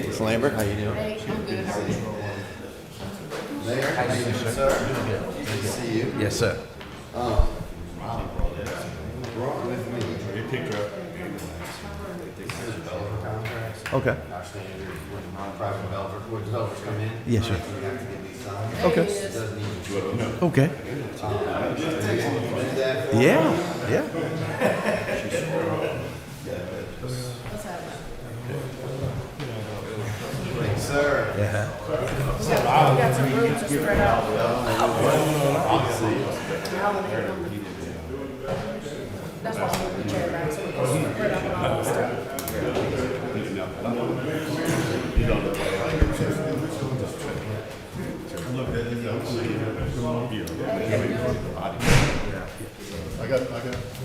Miss Lambert, how you doing? Hey, I'm good. How are you? Mayor, how you doing, sir? Good to see you. Yes, sir. Brought with me. They picked her up. Okay. Our standard when non-private developers, when developers come in. Yes, sir. We have to get these signed. Okay. It doesn't need to. Okay. Yeah. Yeah. Thanks, sir. Yeah. We got some room to spread out. That's why I'm moving the chair back so we can spread out all the stuff. I got.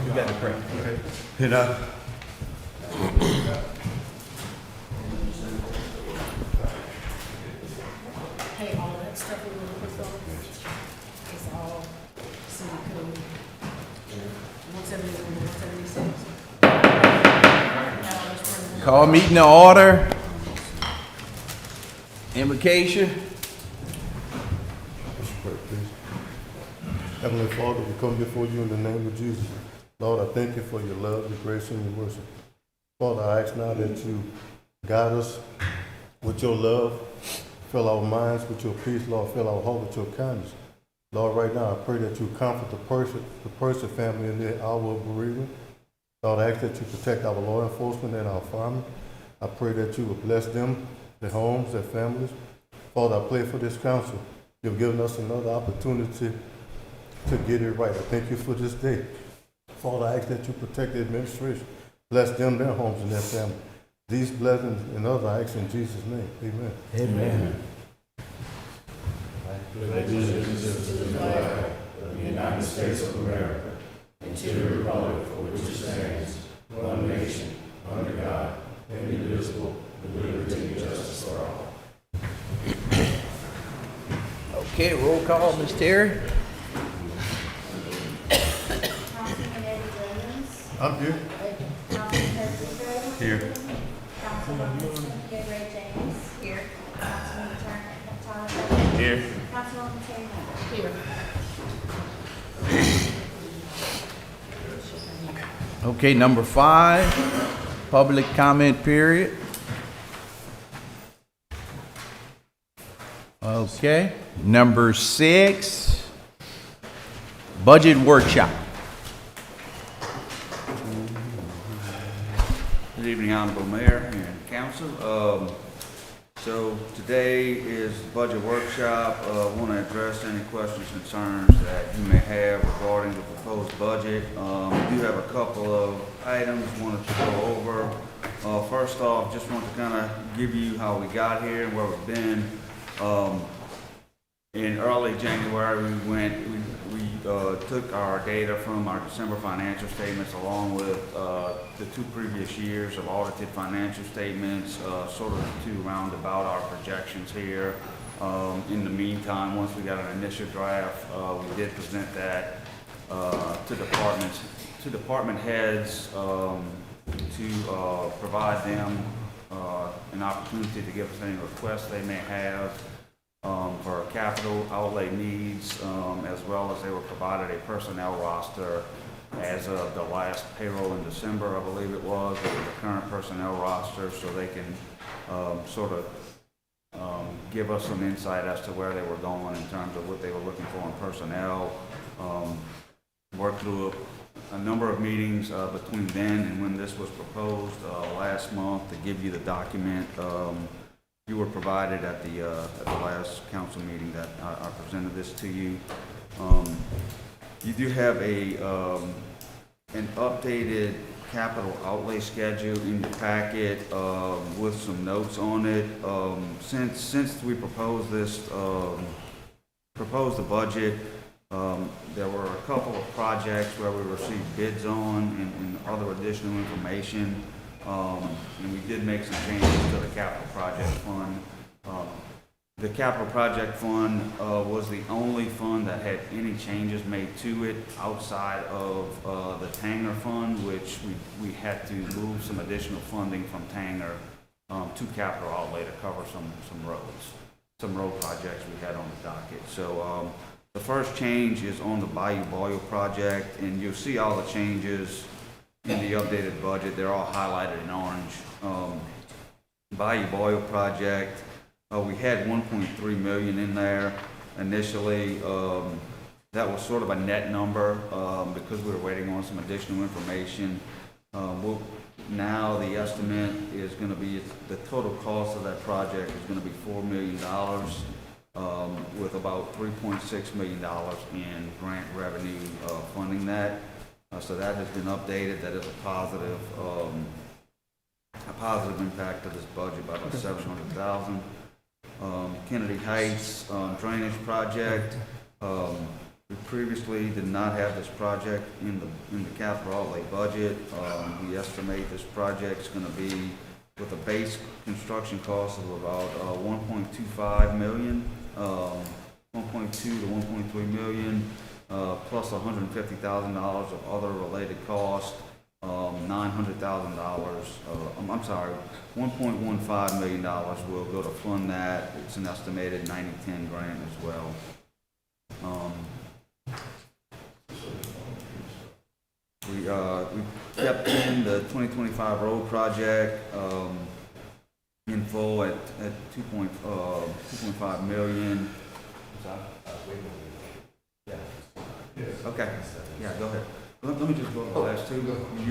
You got the print. Okay. Hit up. Hey, all that stuff we want to put on, it's all city code. 171, 176. Call meeting to order. Invocation. Heavenly Father, we come before you in the name of Jesus. Lord, I thank you for your love, your grace, and your mercy. Father, I ask now that you guide us with your love, fill our minds with your peace, Lord, fill our heart with your kindness. Lord, right now I pray that you comfort the person family in their hour of bereavement. Lord, I ask that you protect our law enforcement and our firemen. I pray that you will bless them, their homes, their families. Father, I pray for this council. You've given us another opportunity to get it right. I thank you for this day. Father, I ask that you protect the administration. Bless them, their homes, and their family. These blessings and others I ask in Jesus' name. Amen. Amen. The United States of America, and to the republic for which it stands, one nation, under God, indivisible, with liberty and justice for all. Okay, roll call, Ms. Terry. Councilman Eddie Williams. I'm here. Councilman Pedro. Here. Councilman Ray James. Here. Councilman Tyler. Here. Councilwoman Terry Hunter. Here. Okay, number 5, public comment period. Okay, number 6, budget workshop. Good evening, Honorable Mayor and Council. So today is the budget workshop. I want to address any questions, concerns that you may have regarding the proposed budget. We do have a couple of items wanted to go over. First off, just want to kind of give you how we got here and where we've been. In early January, we took our data from our December financial statements along with the 2 previous years of audited financial statements, sort of to round about our projections here. In the meantime, once we got an initial draft, we did present that to department heads to provide them an opportunity to give us any requests they may have for capital outlay needs, as well as they were provided a personnel roster as of the last payroll in December, I believe it was, of the current personnel roster, so they can sort of give us some insight as to where they were going in terms of what they were looking for in personnel. Worked through a number of meetings between then and when this was proposed last month to give you the document. You were provided at the last council meeting that I presented this to you. You do have an updated capital outlay schedule in your packet with some notes on it. Since we proposed the budget, There were a couple of projects where we received bids on and other additional information. And we did make some changes to the capital project fund. The capital project fund was the only fund that had any changes made to it outside of the Tanger fund, which we had to move some additional funding from Tanger to capital outlay to cover some road projects we had on the docket. So the first change is on the Bayou Boyle project, and you'll see all the changes in the updated budget. They're all highlighted in orange. Bayou Boyle project, we had 1.3 million in there initially. That was sort of a net number because we were waiting on some additional information. Now the estimate is going to be, the total cost of that project is going to be $4 million with about $3.6 million in grant revenue funding that. So that has been updated. That is a positive impact to this budget by about $700,000. Kennedy Heights drainage project. We previously did not have this project in the capital outlay budget. We estimate this project's going to be with a base construction cost of about 1.25 million, 1.2 to 1.3 million, plus $150,000 of other related costs. $900,000, I'm sorry, $1.15 million will go to fund that. It's an estimated 90-10 grant as well. We kept in the 2025 road project in full at 2.5 million. Okay, yeah, go ahead. Let me just go to the last two.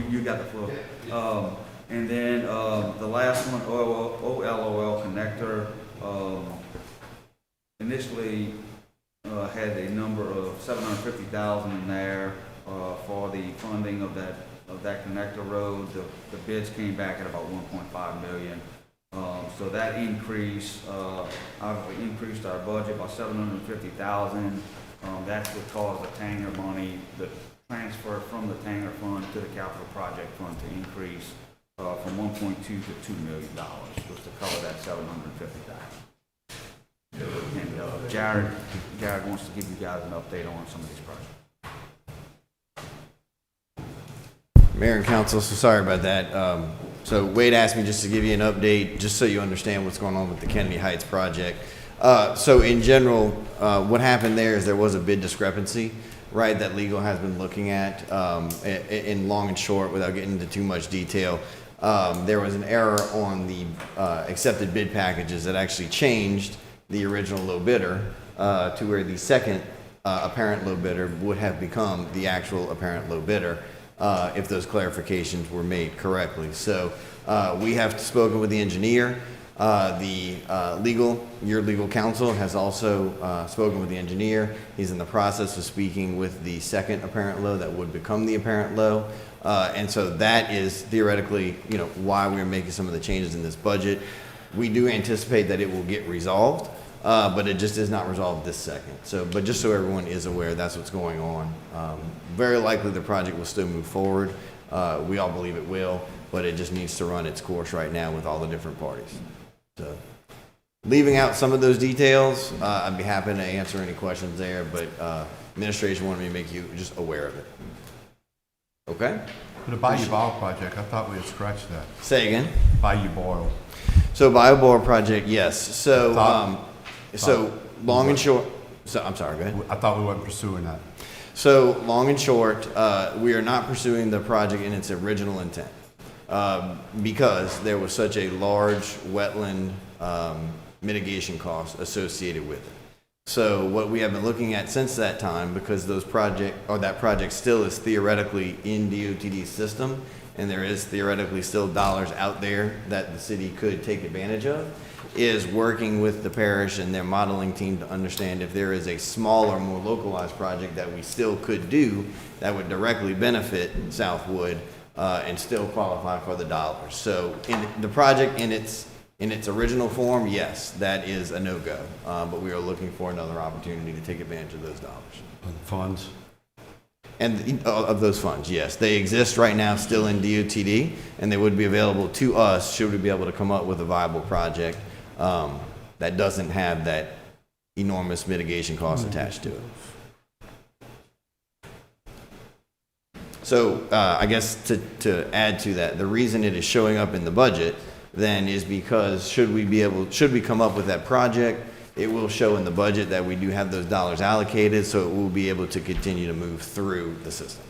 You got the floor. And then the last one, OLOL connector, initially had a number of $750,000 in there for the funding of that connector road. The bids came back at about 1.5 million. So that increase obviously increased our budget by $750,000. That's what caused the Tanger money, the transfer from the Tanger fund to the capital project fund to increase from 1.2 to $2 million, was to cover that $750,000. And Jared wants to give you guys an update on some of these projects. Mayor and Council, so sorry about that. So Wade asked me just to give you an update, just so you understand what's going on with the Kennedy Heights project. So in general, what happened there is there was a bid discrepancy, right, that legal has been looking at in long and short without getting into too much detail. There was an error on the accepted bid packages that actually changed the original low bidder to where the second apparent low bidder would have become the actual apparent low bidder if those clarifications were made correctly. So we have spoken with the engineer. Your legal counsel has also spoken with the engineer. He's in the process of speaking with the second apparent low that would become the apparent low. And so that is theoretically, why we're making some of the changes in this budget. We do anticipate that it will get resolved, but it just is not resolved this second. So, but just so everyone is aware, that's what's going on. Very likely the project will still move forward. We all believe it will, but it just needs to run its course right now with all the different parties. So, leaving out some of those details, I'd be happy to answer any questions there, but administration wanted me to make you just aware of it. Okay? For the Bayou Boyle project, I thought we had scratched that. Say again? Bayou Boyle. So Bayou Boyle project, yes. So, long and short, so I'm sorry, go ahead. I thought we weren't pursuing that. So long and short, we are not pursuing the project in its original intent because there was such a large wetland mitigation cost associated with it. So what we have been looking at since that time, because that project still is theoretically in DOTD's system, and there is theoretically still dollars out there that the city could take advantage of, is working with the parish and their modeling team to understand if there is a smaller, more localized project that we still could do that would directly benefit Southwood and still qualify for the dollars. So in the project in its in its original form, yes, that is a no-go. But we are looking for another opportunity to take advantage of those dollars. Funds? And of those funds, yes. They exist right now still in DOTD, and they would be available to us should we be able to come up with a viable project that doesn't have that enormous mitigation cost attached to it. So I guess to add to that, the reason it is showing up in the budget then is because should we come up with that project, it will show in the budget that we do have those dollars allocated, so it will be able to continue to move through the system.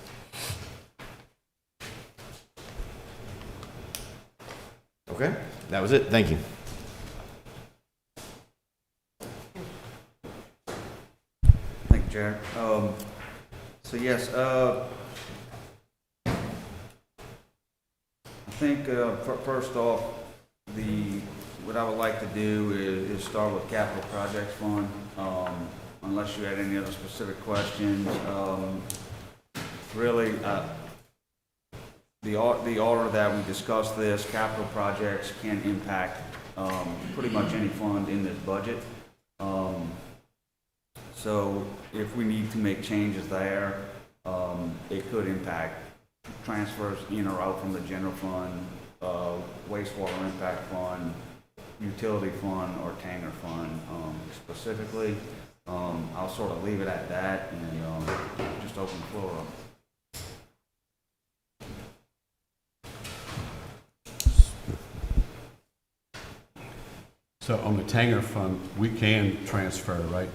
Okay, that was it. Thank you. Thank you, Jared. So yes, I think first off, what I would like to do is start with capital projects fund, unless you had any other specific questions. Really, the order that we discussed this, capital projects can impact pretty much any fund in this budget. So if we need to make changes there, it could impact transfers in or out from the general fund, wastewater impact fund, utility fund, or Tanger fund specifically. I'll sort of leave it at that and just open the floor up. So on the Tanger Fund, we can transfer, right,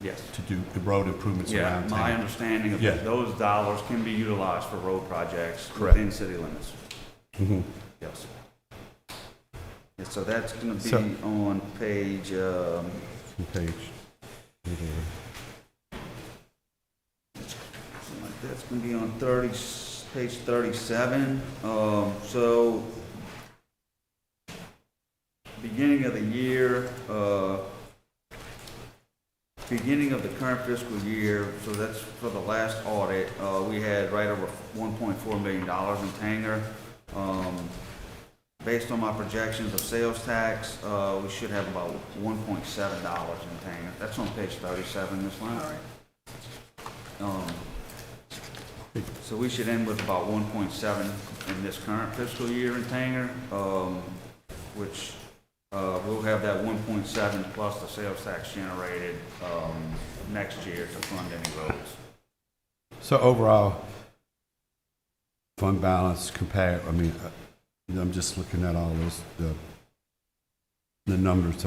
Yes. to do the road improvements Yeah, around my Tanger? understanding of Yeah. those dollars can be utilized for road projects Correct. within city limits. Mhm. Yes. Yeah, so that's gonna be So- on page, Page. something like that's gonna be on page 37. So, beginning of the year, beginning of the current fiscal year, so that's for the last audit, we had right over $1.4 million in Tanger. Based on my projections of sales tax, we should have about $1.7 in Tanger. That's on page 37, Ms. Lyon. All right. So we should end with about 1.7 in this current fiscal year in Tanger, which we'll have that 1.7 plus the sales tax generated next year to fund any roads. So overall, fund balance compare, I'm just looking at all those, the numbers.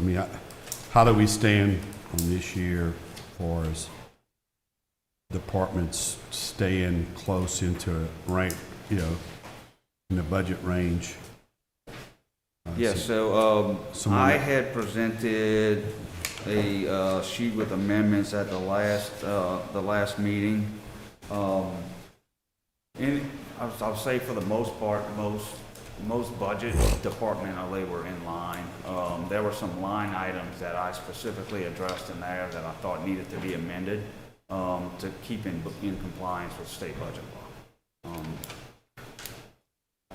How do we stand on this year for as departments staying close into rank, in the budget range? Yes, so Someone I that- had presented a sheet with amendments at the last meeting. I'll say for the most part, most budget departmentally were in line. There were some line items that I specifically addressed in there that I thought needed to be amended to keep in compliance with state budget law. I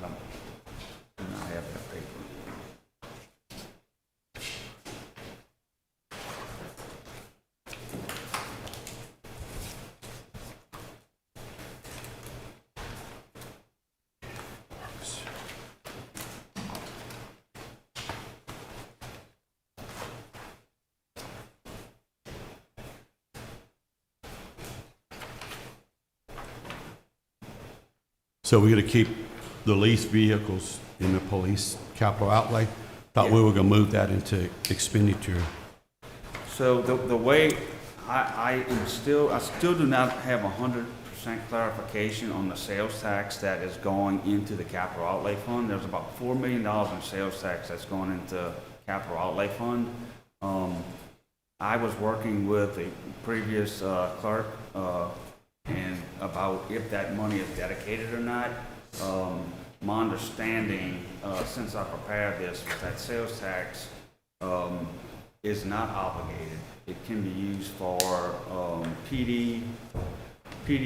do not have that paper. So we're gonna keep the leased vehicles in the police capital outlay? Thought we were gonna move that into expenditure. So the way I still do not have 100% clarification on the sales tax that is going into the capital outlay fund. There's about $4 million in sales tax that's going into capital outlay fund. I was working with a previous clerk and about if that money is dedicated or not. My understanding, since I prepared this, was that sales tax is not obligated. It can be used for PD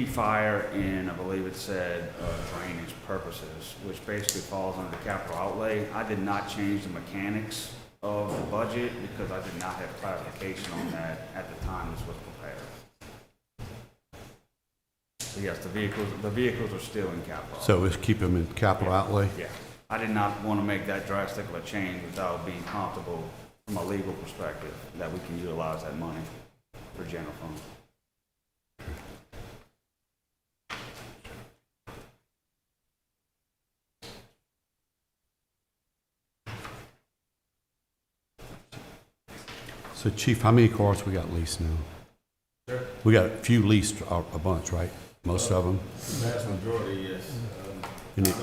fire, and I believe it said drainage purposes, which basically falls under the capital outlay. I did not change the mechanics of the budget because I did not have clarification on that at the time this was prepared. So yes, the vehicles are still in capital. So let's keep them in capital outlay? Yeah, I did not want to make that drastic of a change without being comfortable from a legal perspective that we can utilize that money for general fund. So Chief, how many cars we got leased now? Sir? We got a few leased, a bunch, right? Most of them? Vast majority, yes. You need-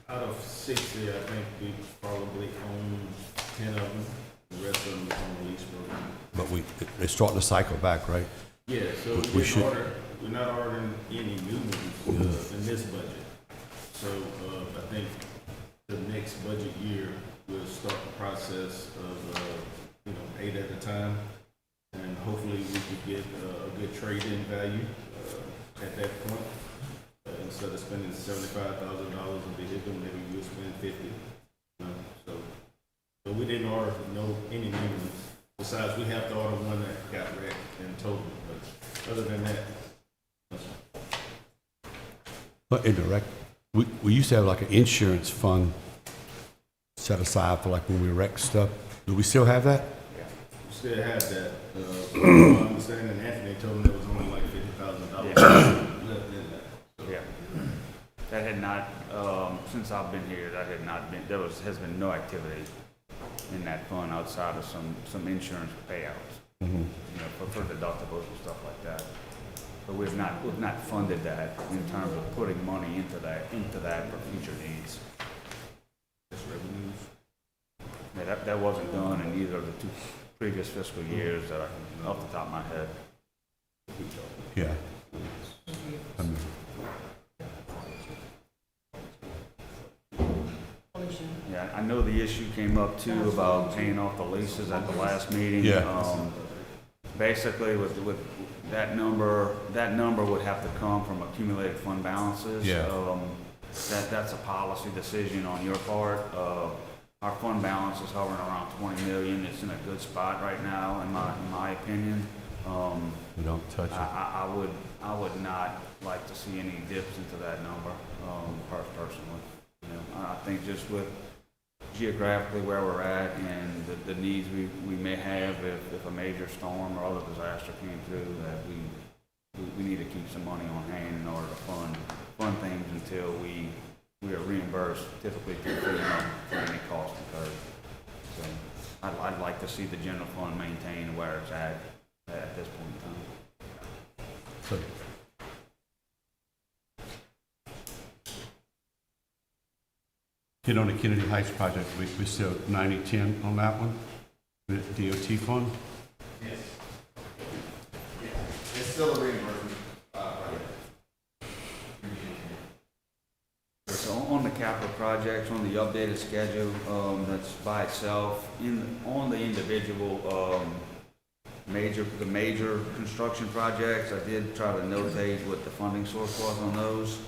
Out of 60, I think we probably own 10 of them. The rest of them is on the lease program. But they're starting to cycle back, right? Yeah, so We should- we're not ordering any new ones in this budget. So I think the next budget year, we'll start the process of, 8 at a time. And hopefully we could get a good trade-in value at that point. Instead of spending $75,000 a vehicle, maybe we'll spend 50. So we didn't order any new ones. Besides, we have to order one that got wrecked in total. But other than that, But indirect, we used to have like an insurance fund set aside for like when we wreck stuff. Do we still have that? we still have that. From my understanding, Anthony told me there was only like $50,000 left in that. Yeah. That had not, since I've been here, that had not been, has been no activity in that fund outside of some insurance payouts. For deductibles and stuff like that. But we've not funded that in terms of putting money into that for future needs. That's revenues. Yeah, that wasn't done in either of the 2 previous fiscal years that I, off the top of my head. Yeah. I mean, Yeah, I know the issue came up too about paying off the leases at the last meeting. Yeah. Basically, with that number would have to come from accumulated fund balances. Yeah. That's a policy decision on your part. Our fund balance is hovering around 20 million. It's in a good spot right now, in my opinion. we don't touch it. I would not like to see any dips into that number, personally. I think just with geographically where we're at and the needs we may have if a major storm or other disaster came through, that we need to keep some money on hand in order to fund things until we are reimbursed, typically through FEMA, for any cost incurred. So I'd like to see the general fund maintain where it's at this point in time. So, on the Kennedy Heights project, we still 90-10 on that one? The DOT fund? Yes. It's still a reimbursement. So on the capital projects, on the updated schedule, that's by itself, on the individual, the major construction projects, I did try to notate what the funding source was on those.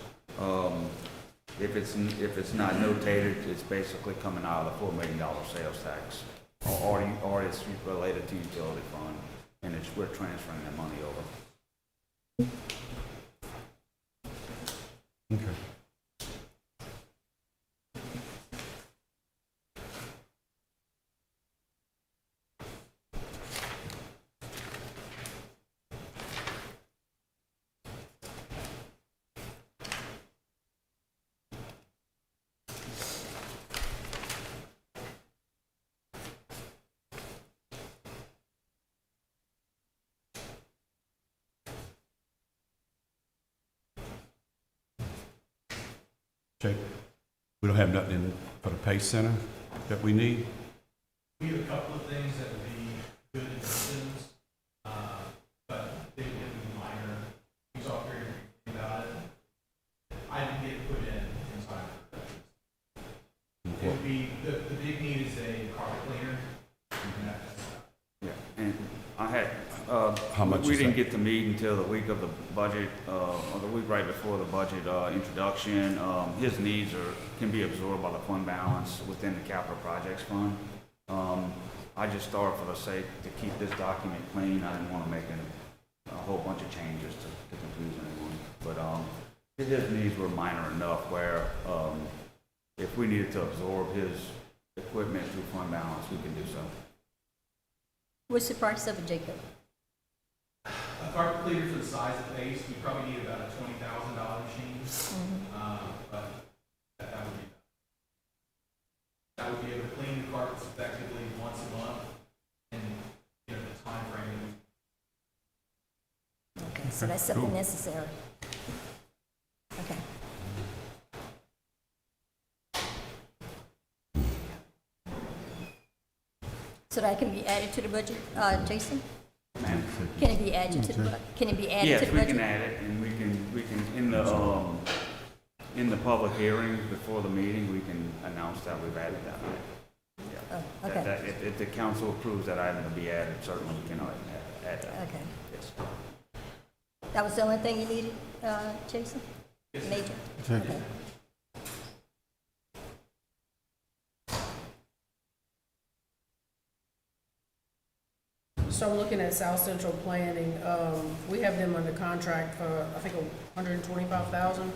If it's not notated, it's basically coming out of the $4 million sales tax, or it's related to utility fund, and we're transferring that money over. Okay. Jake, we don't have nothing in for the Pace Center that we need? We have a couple of things that would be good additions, but they would be minor. We talked very briefly about it. I didn't get it put in inside. It would be, the big need is a carpet cleaner. And that's, Yeah, and I had, How much we is didn't that? get to meet until the week of the budget, or the week right before the budget introduction. His needs can be absorbed by the fund balance within the capital projects fund. I just thought for the sake to keep this document clean, I didn't want to make a whole bunch of changes to confuse anyone. But his needs were minor enough where if we needed to absorb his equipment through fund balance, we can do so. What's the price of it, Jacob? A carpet cleaner for the size of the base, we probably need about a $20,000 machine. But that would be able to clean the carpets effectively once a month and, you know, the time frame. Okay, so that's something necessary. Okay. So that can be added to the budget, Jason? Ma'am? Can it be added to the, can it be added Yes, to the we budget? can add it, and we can, in the public hearing before the meeting, we can announce that we've added that. Yeah. Oh, okay. If the council approves that item to be added, certainly we can add that. Okay. Yes. That was the only thing you needed, Jason? Major? Okay. So I'm looking at South Central Planning, we have them under contract for, I think, $125,000.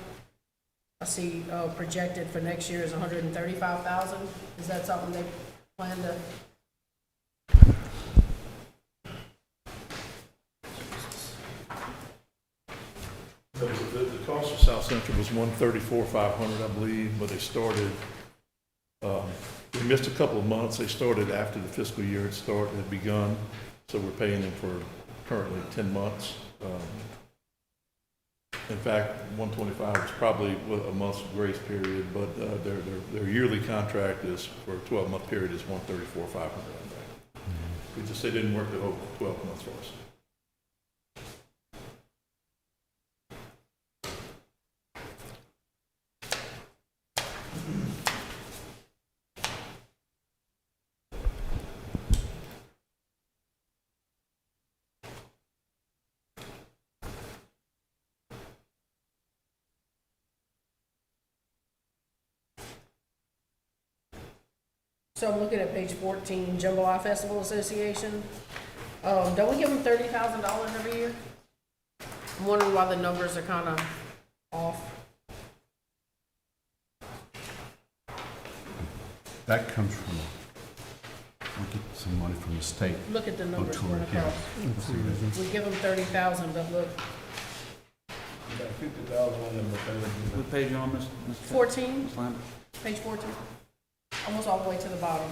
I see, projected for next year is $135,000. Is that something they plan to? The cost of South Central was $134,500, I believe, but they started, we missed a couple of months. They started after the fiscal year had begun, so we're paying them for currently 10 months. In fact, 125 is probably a month's grace period, but their yearly contract is for a 12-month period is $134,500. We just, they didn't work the whole 12 months for us. So I'm looking at page 14, Jambalaya Festival Association. Don't we give them $30,000 every year? I'm wondering why the numbers are kind of off. That comes from, we get some money from the state. Look at the numbers tour, going yeah. across. We give them $30,000, but look, Got 50,000 on them, but What page you on, Ms. 14, Ms. Lambert? page 14, almost all the way to the bottom.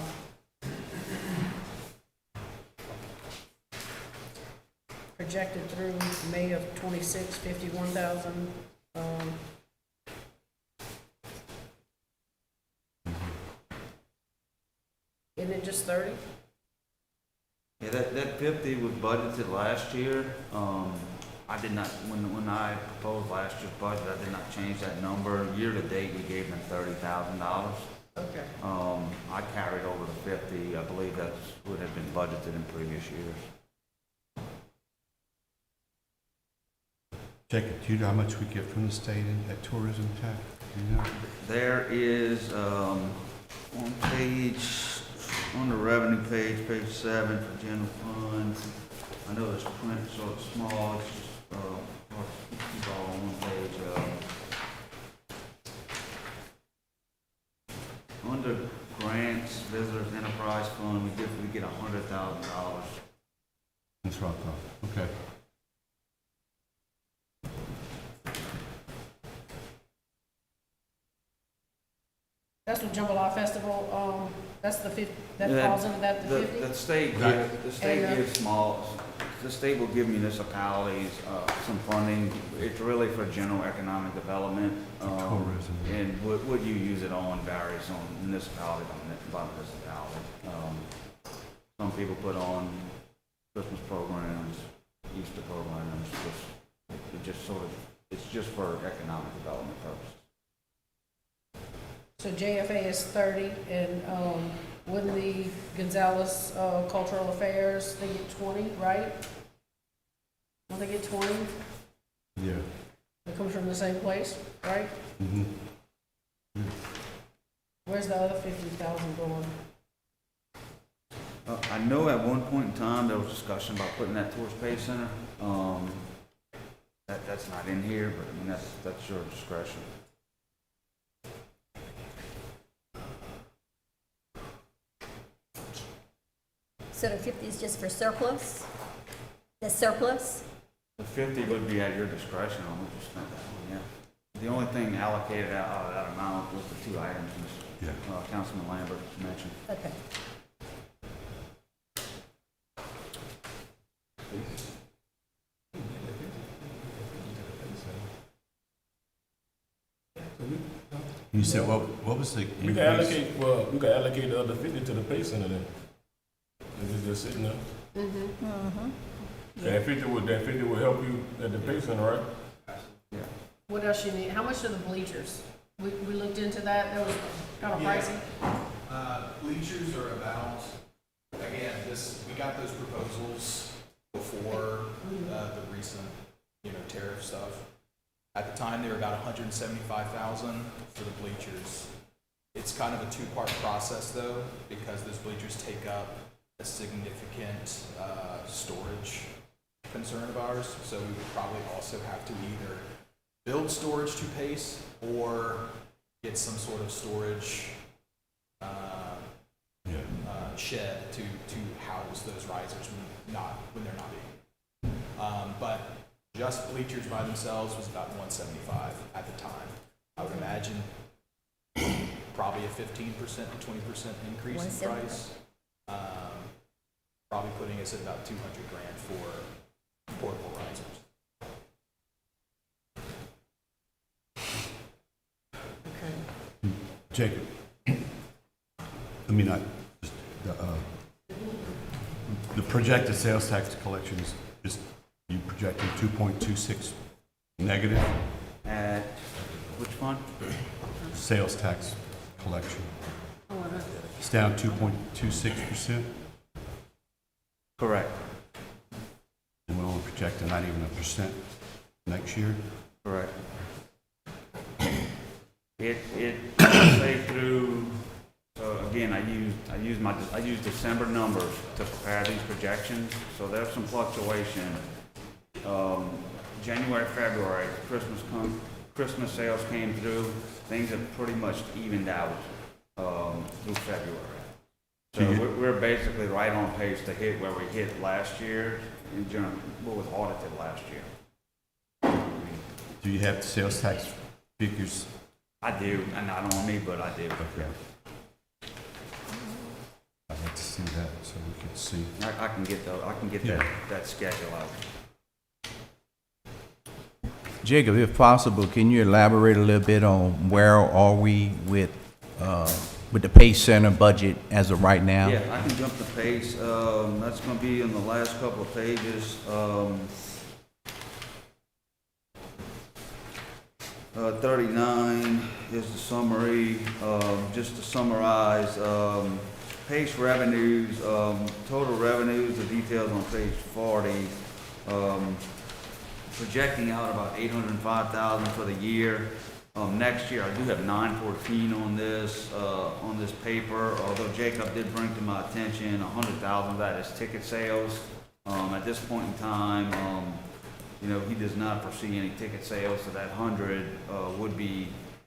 Projected through May of 26, 51,000. Isn't it just 30? Yeah, that 50 was budgeted last year. I did not, when I proposed last year's budget, I did not change that number. Year to date, we gave them $30,000. Okay. I carried over the 50. I believe that's what had been budgeted in previous years. Jacob, do you know how much we get from the state in that tourism tax? Do you know? There is, on the revenue page, page 7 for general fund. I know this print sort of small, it's just, it's all on one page. Under grants, visitors enterprise fund, we get $100,000. That's what I thought. Okay. That's That's the Jambalaya Festival, that's the 50, that Yeah, falls into that, the 50? The state, the state gives the state will give municipalities some funding. It's really for general economic development. Tourism. And what you use it on varies on municipality by municipality. Some people put on Christmas programs, Easter programs, it's just for economic development purposes. So JFA is 30, and wouldn't the Gonzalez Cultural Affairs, they get 20, right? Don't they get 20? Yeah. It comes from the same place, right? Mm-hmm. Where's the other 50,000 going? I know at one point in time, there was discussion about putting that towards Pay Center. That's not in here, but I mean, that's your discretion. So the 50 is just for surplus? The surplus? The 50 would be at your discretion on what you spent that on, yeah. The only thing allocated out of that amount was the two items Councilman Lambert mentioned. Okay. You said, what was the We can increase? allocate, well, we can allocate the other 50 to the pay center then. If it's just sitting there. That 50 would help you at the pay center, right? What else you need? How much are the bleachers? We looked into that, that was kind of Yeah. pricey. Bleachers are about, again, we got those proposals before, the recent, tariff stuff. At the time, they were about $175,000 for the bleachers. It's kind of a two-part process though, because those bleachers take up a significant, storage concern of ours. So we would probably also have to either build storage to pace or get some sort of storage shed to house those risers when they're not being. But just bleachers by themselves was about $175 at the time. I would imagine probably a 15% to 20% increase in 175. price. Probably putting us at about $200,000 for portable risers. Jacob, I mean, the projected sales tax collections is, you projecting 2.26 negative At which fund? sales tax collection. It's down 2.26%, Correct. and we're only projecting not even 1% next year. Correct. It say through, again, I use December numbers to prepare these projections, so there's some fluctuation. January, February, Christmas sales came through, things have pretty much evened out, through February. So we're basically right on pace to hit where we hit last year, in general, what was audited last year. Do you have the sales tax figures? I do, and not on me, but I do. Okay. I'd like to see that, so we can see. I can get Yeah. that schedule out. Jacob, if possible, can you elaborate a little bit on where are we with the Pay Center budget as of right now? Yeah, I can jump the pace. That's gonna be in the last couple of pages. 39 is the summary. Just to summarize, Pace revenues, total revenues, the details on page 40. Projecting out about 805,000 for the year. Next year, I do have 914 on this paper, although Jacob did bring to my attention 100,000 of that is ticket sales. At this point in time, he does not foresee any ticket sales, so that 100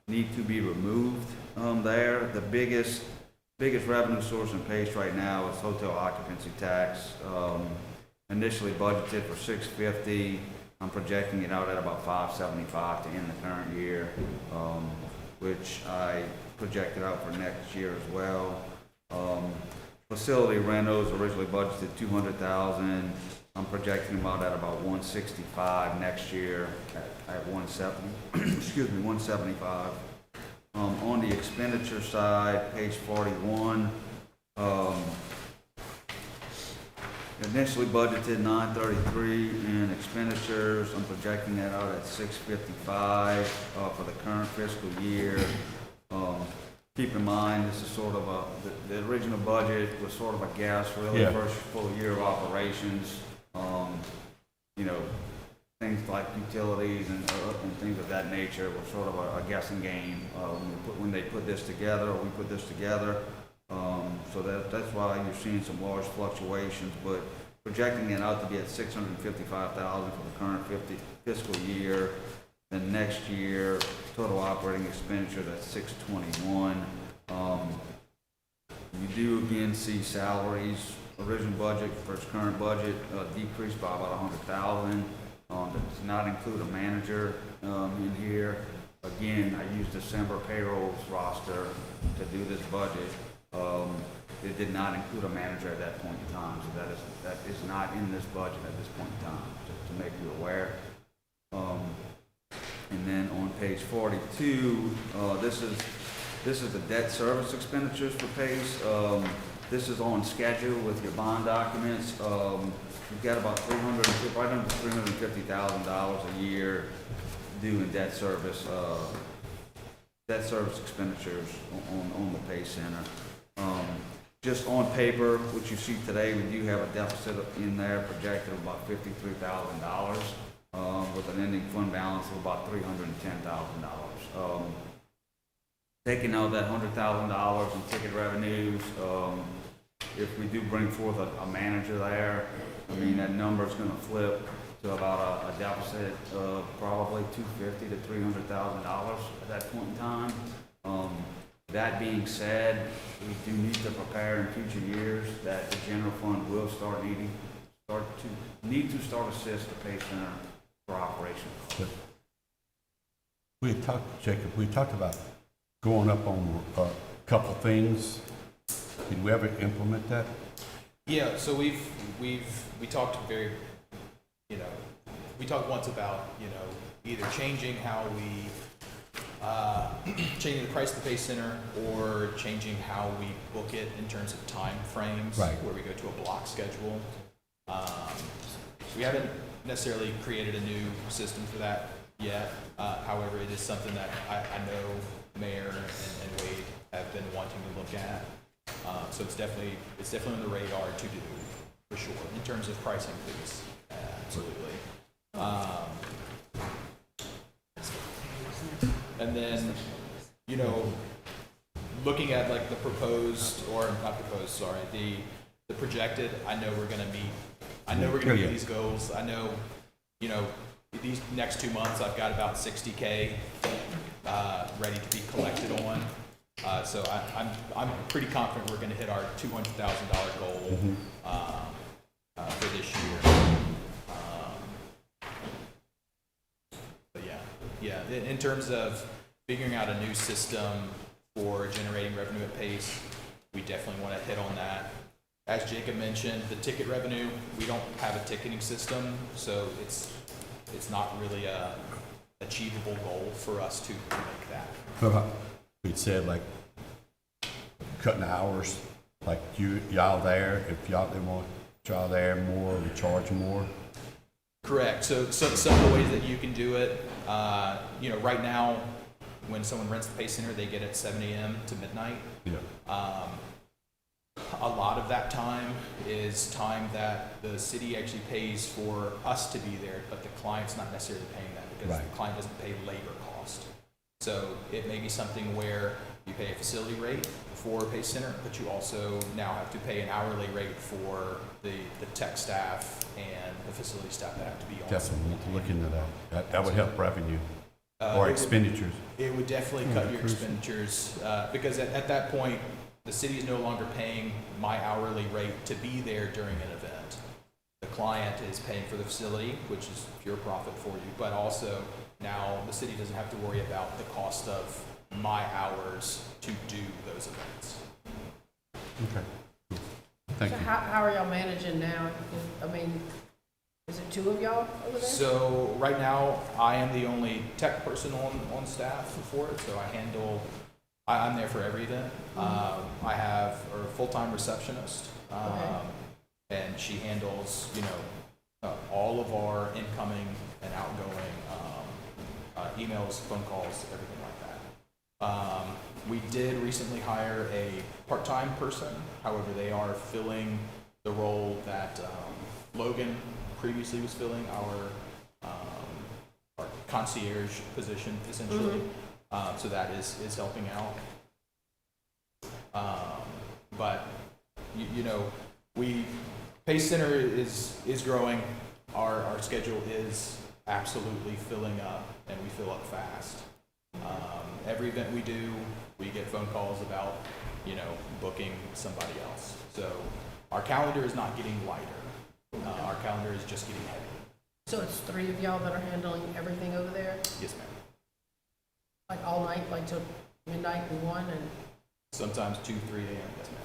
need to be removed there. The biggest revenue source in Pace right now is hotel occupancy tax. Initially budgeted for 650. I'm projecting it out at about 575 to end the current year, which I projected out for next year as well. Facility rentals originally budgeted 200,000. I'm projecting them out at about 165 next year at 170. Excuse me, 175. On the expenditure side, page 41. Initially budgeted 933 in expenditures. I'm projecting that out at 655 for the current fiscal year. Keep in mind, this is sort of the original budget was sort of a guess, really, Yeah. first full year of operations. Things like utilities and things of that nature were sort of a guessing game when they put this together, or we put this together. So that's why you're seeing some large fluctuations, but projecting it out to be at $655,000 for the current fiscal year. Then next year, total operating expenditure at $621. You do again see salaries, original budget versus current budget, decreased by about $100,000. Does not include a manager, in here. Again, I used December payrolls roster to do this budget. It did not include a manager at that point in time, so that is not in this budget at this point in time, just to make you aware. And then on page 42, this is the debt service expenditures for PACE. This is on schedule with your bond documents. You've got about right under $350,000 a year due in debt service expenditures on the PACE Center. Just on paper, what you see today, we do have a deficit in there projected of about $53,000, with an ending fund balance of about $310,000. Taking out that $100,000 in ticket revenues, if we do bring forth a manager there, I mean, that number is gonna flip to about a deficit of probably $250,000 to $300,000 at that point in time. That being said, we do need to prepare in future years that the general fund will need to start assist the PACE Center for operations. We had talked, Jacob, we talked about going up on a couple things. Did we ever implement that? Yeah, so we talked we talked once about, either changing how we, changing the price of the PACE Center or changing how we book it in terms of time frames. Right. Where we go to a block schedule. We haven't necessarily created a new system for that yet. However, it is something that I know Mayor and Wade have been wanting to look at. So it's definitely on the radar to do, for sure, in terms of pricing fees. Absolutely. And then, looking at like the proposed, or not proposed, sorry, the projected, I know we're gonna meet these goals. I know, these next 2 months, I've got about $60K ready to be collected on. So I'm pretty confident we're gonna hit our $200,000 goal for this year. But yeah, in terms of figuring out a new system for generating revenue at PACE, we definitely want to hit on that. As Jacob mentioned, the ticket revenue, we don't have a ticketing system, so it's not really a achievable goal for us to make that. What about, we'd said like cutting hours, like y'all there, if they want y'all there more, we charge more. Correct. So some of the ways that you can do it, right now, when someone rents the PACE Center, they get at 7 a.m. to midnight. Yeah. A lot of that time is time that the city actually pays for us to be there, but the client's not necessarily paying that because Right. the client doesn't pay labor cost. So it may be something where you pay a facility rate for PACE Center, but you also now have to pay an hourly rate for the tech staff and the facility staff that have to be on. Definitely look into that. That would help revenue or expenditures. It would definitely cut your expenditures, because at that point, the city is no longer paying my hourly rate to be there during an event. The client is paying for the facility, which is pure profit for you, but also now the city doesn't have to worry about the cost of my hours to do those events. Okay. Thank So you. how are y'all managing now? Is it 2 of y'all over there? So right now, I am the only tech person on staff for it, so I'm there for every event. I have a full-time receptionist, and she handles, all of our incoming and outgoing emails, phone calls, everything like that. We did recently hire a part-time person. However, they are filling the role that Logan previously was filling, our concierge position, essentially. So that is helping out. but Pace Center is growing. Our schedule is absolutely filling up, and we fill up fast. Every event we do, we get phone calls about, booking somebody else. So our calendar is not getting lighter. Our calendar is just getting heavier. So it's 3 of y'all that are handling everything over there? Yes, ma'am. Like all night, like till midnight and 1 and? Sometimes 2, 3 a.m. Yes, ma'am.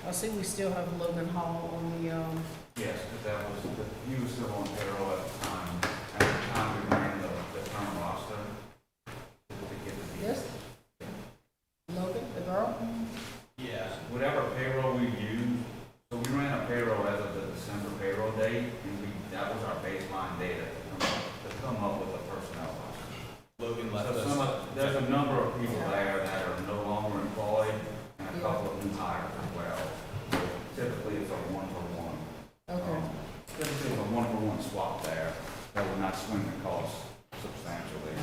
I see we still have Logan Hall on the, Yes, but that was, he was still on payroll at the time. At the time, we ran the current roster. To get the this? Logan, the girl? Yeah, whatever payroll we use, so we ran a payroll as of the December payroll date, and that was our baseline data to come up with a personnel roster. Logan left So us. there's a number of people there that are no longer employed, and a couple of new hires as well. So typically, it's a one-for-one. Okay. Typically, it's a one-for-one swap there, that would not swing the cost substantially.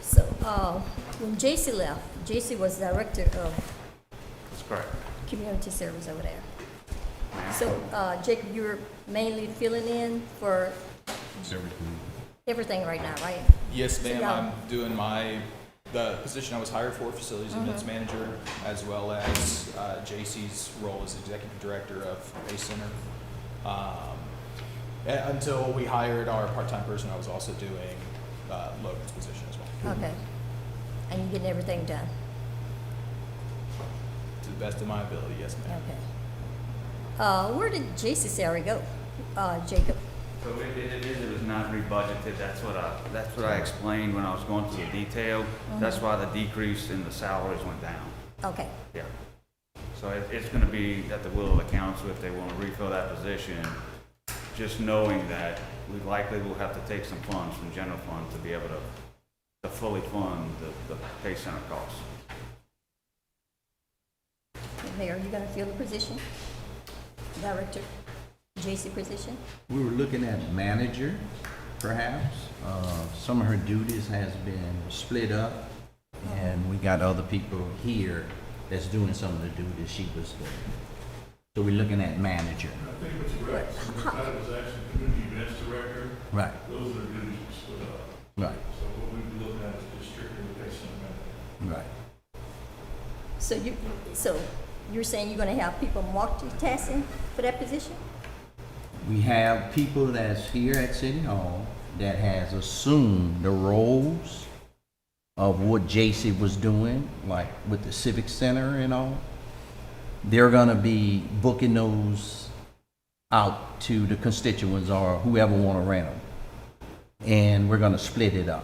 So, when JC left, JC was director of That's correct. community service over there. So, Jacob, you're mainly filling in for everything right now, right? Yes, So ma'am. y'all- I'm doing the position I was hired for, facilities events manager, as well as JC's role as executive director of Pace Center. Until we hired our part-time person, I was also doing Logan's position as well, Okay. And you're getting everything done? to the best of my ability. Yes, ma'am. Okay. Where did JC's salary go, Jacob? So it was not rebudgeted, that's what I explained when I was going through the detail. That's why the decrease in the salaries went down, Okay. yeah. So it's gonna be at the will of the council if they wanna refill that position, just knowing that we likely will have to take some funds from general fund to be able to fully fund the pay center costs. Mayor, you gonna fill the position? Director, JC position? We were looking at manager, perhaps. Some of her duties has been split up, and we got other people here that's doing some of the duties she was doing. So we're looking at manager. I think what's correct, that was actually community events director, Right, those are the duties we split up. right, So what we'd be looking at is just strictly the patient amendment. right. So you're saying you're gonna have people multitasking for that position? We have people that's here at City Hall that has assumed the roles of what JC was doing, like with the Civic Center and all. They're gonna be booking those out to the constituents or whoever wanna rent them. And we're gonna split it up.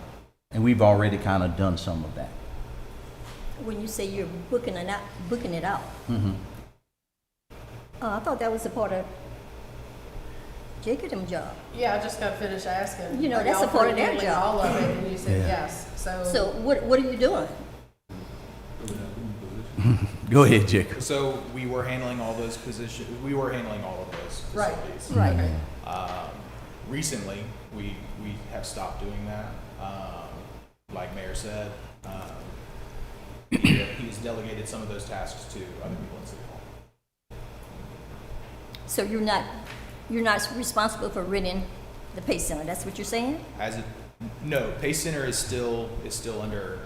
And we've already kind of done some of that. When you say you're booking it out, Mhm. I thought that was a part of Jacob's job. Yeah, I just got finished asking. You know, are that's a y'all part of their handling job. all of it, and you said Yeah. yes, So what are you doing? Go ahead, Jacob. So we were handling all those positions. We were handling all of those Right. facilities. Right. Recently, we have stopped doing that. Like Mayor said, he's delegated some of those tasks to other people in City Hall. So you're not responsible for renting the Pace Center, that's what you're saying? No, Pace Center is still under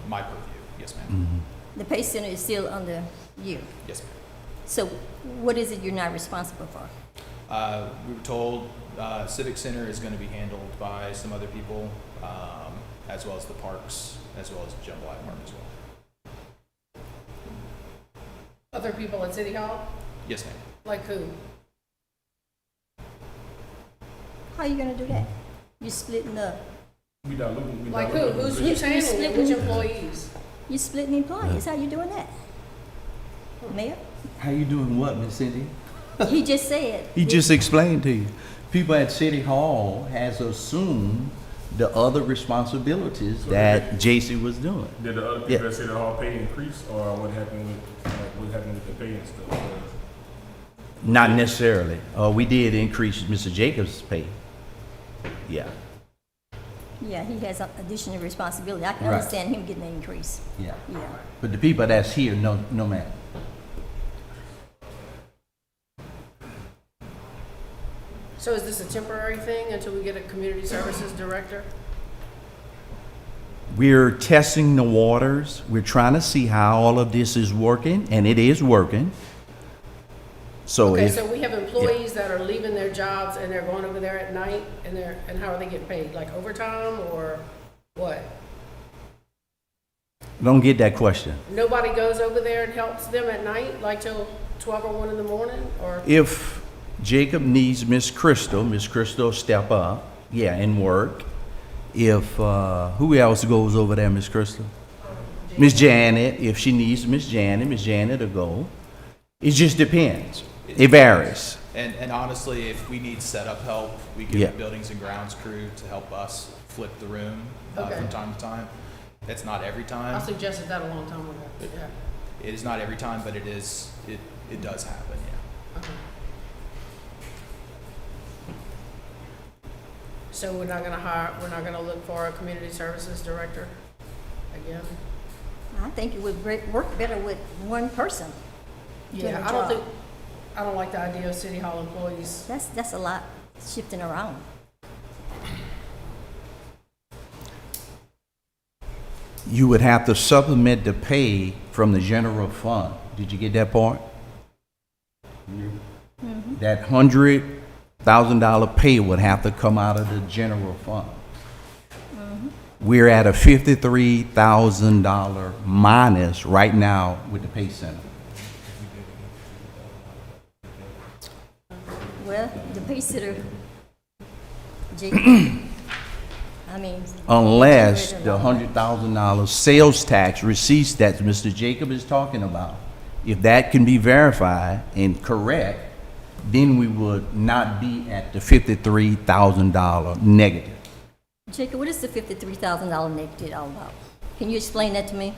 my purview. Yes, ma'am. The Pace Center is still under you. Yes, ma'am. So what is it you're not responsible for? We were told Civic Center is going to be handled by some other people, as well as the parks, as well as Jambalaya Park as well. other people at City Hall? Yes, ma'am. Like who? How are you gonna do that? You splitting up, We not looking, we Like not who? looking. Who's You handling it? split Which them? employees? you splitting employees, how you doing that? Mayor? How you doing what, Miss Cindy? He just said. He just explained to you. People at City Hall has assumed the other responsibilities that JC was doing. Did the other Yeah. people at City Hall pay increase, or what happened with the pay and stuff? Not necessarily. We did increase Mr. Jacobs' pay. Yeah, Yeah, he has additional responsibility. I can Right. understand him getting an increase. yeah. Yeah. But the people that's here, no matter. So is this a temporary thing until we get a community services director? We're testing the waters. We're trying to see how all of this is working, and it is working. So Okay, if, so we have employees that are leaving their jobs and they're going over there at night and how are they getting paid? Like overtime or what? don't get that question. Nobody goes over there and helps them at night, like till 12 or 1 in the morning, or? If Jacob needs Miss Crystal step up, yeah, and work. If, who else goes over there, Miss Crystal? Miss Janet, if she needs Miss Janet will go. It just depends. It varies. And honestly, if we need setup help, we get Yeah. the buildings and grounds crew to help us flip the room Okay. from time to time. It's not every time. I suggested that a long time ago, yeah. It is not every time, but it does happen, yeah. Okay. So we're not gonna look for a community services director again? I think it would work better with one person doing Yeah, the I don't job. think, I don't like the idea of city hall employees. That's a lot shifting around. You would have to supplement the pay from the general fund. Did you get that part? That $100,000 pay would have to come out of the general fund. We're at a $53,000 minus right now with the pay center. Well, the pay sitter, Jacob, I mean. Unless the $100,000 sales tax receipts that Mr. Jacob is talking about, if that can be verified and correct, then we would not be at the $53,000 negative. Jacob, what is the $53,000 negative all about? Can you explain that to me?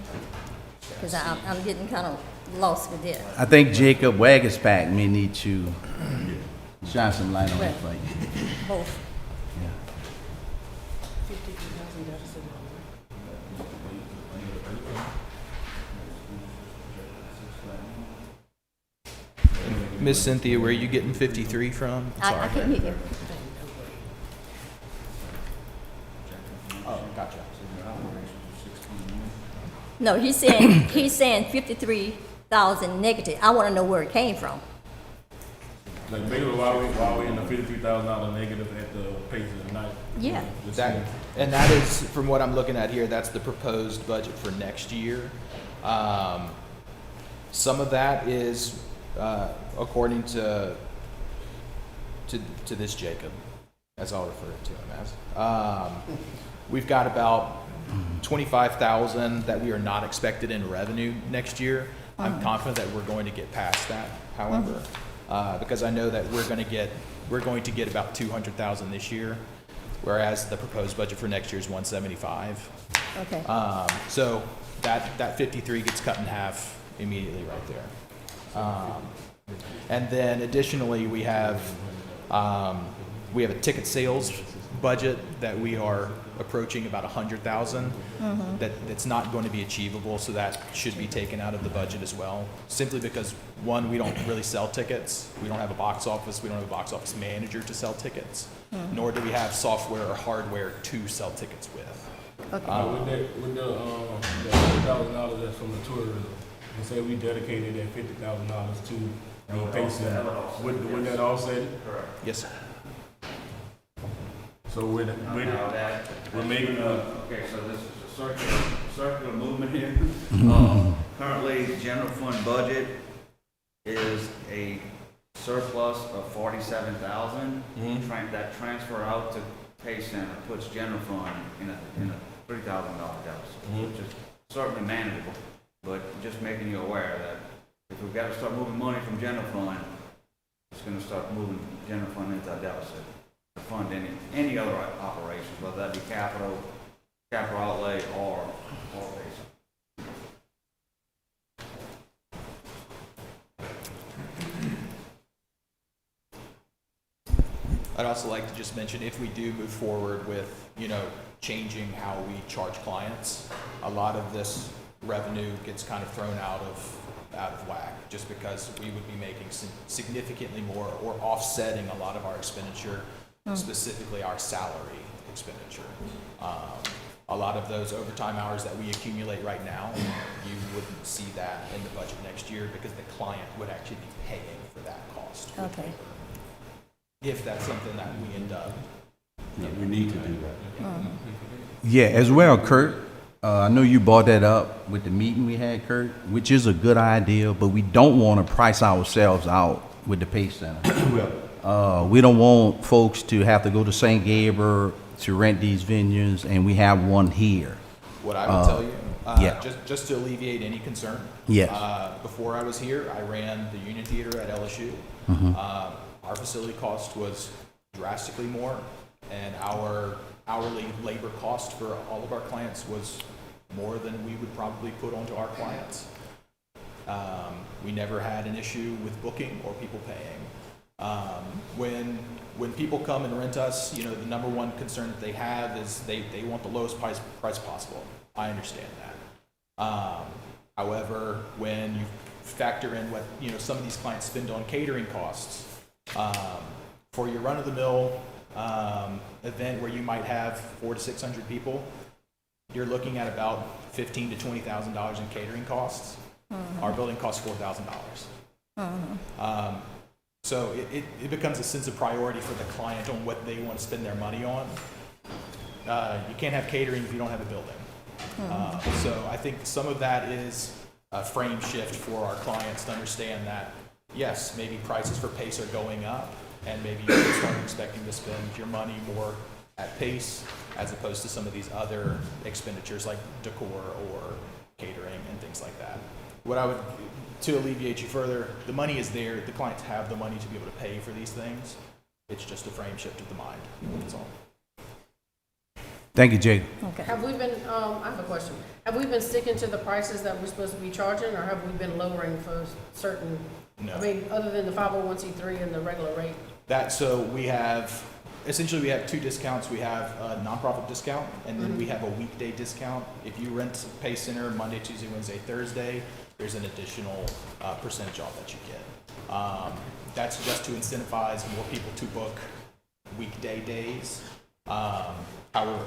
Because I'm getting kind of lost with this. I think Jacob Wagaspack may need to shine some light on that for you. Both. Miss Cynthia, where are you getting 53 from? I can't hear you. Oh, gotcha. No, he's saying 53,000 negative. I want to know where it came from. Like, basically, why we in the $53,000 negative at the pace of the night? Yeah. Just That, and that is, from what I'm looking at here, that's the proposed budget for next year. Some of that is, according to this Jacob, as I'll refer to him as. We've got about 25,000 that we are not expected in revenue next year. I'm confident that we're going to get past that, however, because I know that we're going to get about 200,000 this year, whereas the proposed budget for next year is 175. Okay. So that 53 gets cut in half immediately right there. And then additionally, we have a ticket sales budget that we are approaching about 100,000. That's not going to be achievable, so that should be taken out of the budget as well. Simply because, one, we don't really sell tickets. We don't have a box office. We don't have a box office manager to sell tickets. Nor do we have software or hardware to sell tickets with. with the $100,000 that's from the tourism, and say we dedicated that $50,000 to the pace center, wouldn't that offset it? Yes, sir. So we're making Okay, so this is a circular movement here. Currently, the general fund budget is a surplus of 47,000. That transfer out to pay center puts general fund in a $3,000 deficit, which is certainly manageable, but just making you aware that if we've got to start moving money from general fund, it's going to start moving general fund into a deficit to fund any other operations, whether that be capital outlay or basic. I'd also like to just mention, if we do move forward with, changing how we charge clients, a lot of this revenue gets kind of thrown out of whack, just because we would be making significantly more or offsetting a lot of our expenditure, specifically our salary expenditure. A lot of those overtime hours that we accumulate right now, you wouldn't see that in the budget next year, because the client would actually be paying for that cost. Okay. If that's something that we end up. Yeah, we need to do that. Yeah, as well, Kurt. I know you brought that up with the meeting we had, Kurt, which is a good idea, but we don't want to price ourselves out with the pay center. We don't want folks to have to go to St. Gabriel to rent these venues, and we have one here. What I would tell you, yeah. just to alleviate any concern. Yes. Before I was here, I ran the Union Theater at LSU. Our facility cost was drastically more, and our hourly labor cost for all of our clients was more than we would probably put onto our clients. We never had an issue with booking or people paying. When people come and rent us, the number one concern that they have is they want the lowest price possible. I understand that. However, when you factor in what some of these clients spend on catering costs, for your run-of-the-mill event where you might have 400 to 600 people, you're looking at about $15,000 to $20,000 in catering costs. Our building costs $4,000. So it becomes a sense of priority for the client on what they want to spend their money on. You can't have catering if you don't have a building. So I think some of that is a frame shift for our clients to understand that, yes, maybe prices for Pace are going up, and maybe you should start expecting to spend your money more at Pace as opposed to some of these other expenditures like decor or catering and things like that. To alleviate you further, the money is there. The clients have the money to be able to pay for these things. It's just a frame shift of the mind. That's all. Thank you, Jake. Okay. Have we been, I have a question. Have we been sticking to the prices that we're supposed to be charging, or have we been lowering for certain, No. other than the 501c3 and the regular rate? So we have 2 discounts. We have a nonprofit discount, and then we have a weekday discount. If you rent Pace Center Monday, Tuesday, Wednesday, Thursday, there's an additional percentage off that you get. That's just to incentivize more people to book weekday days. However,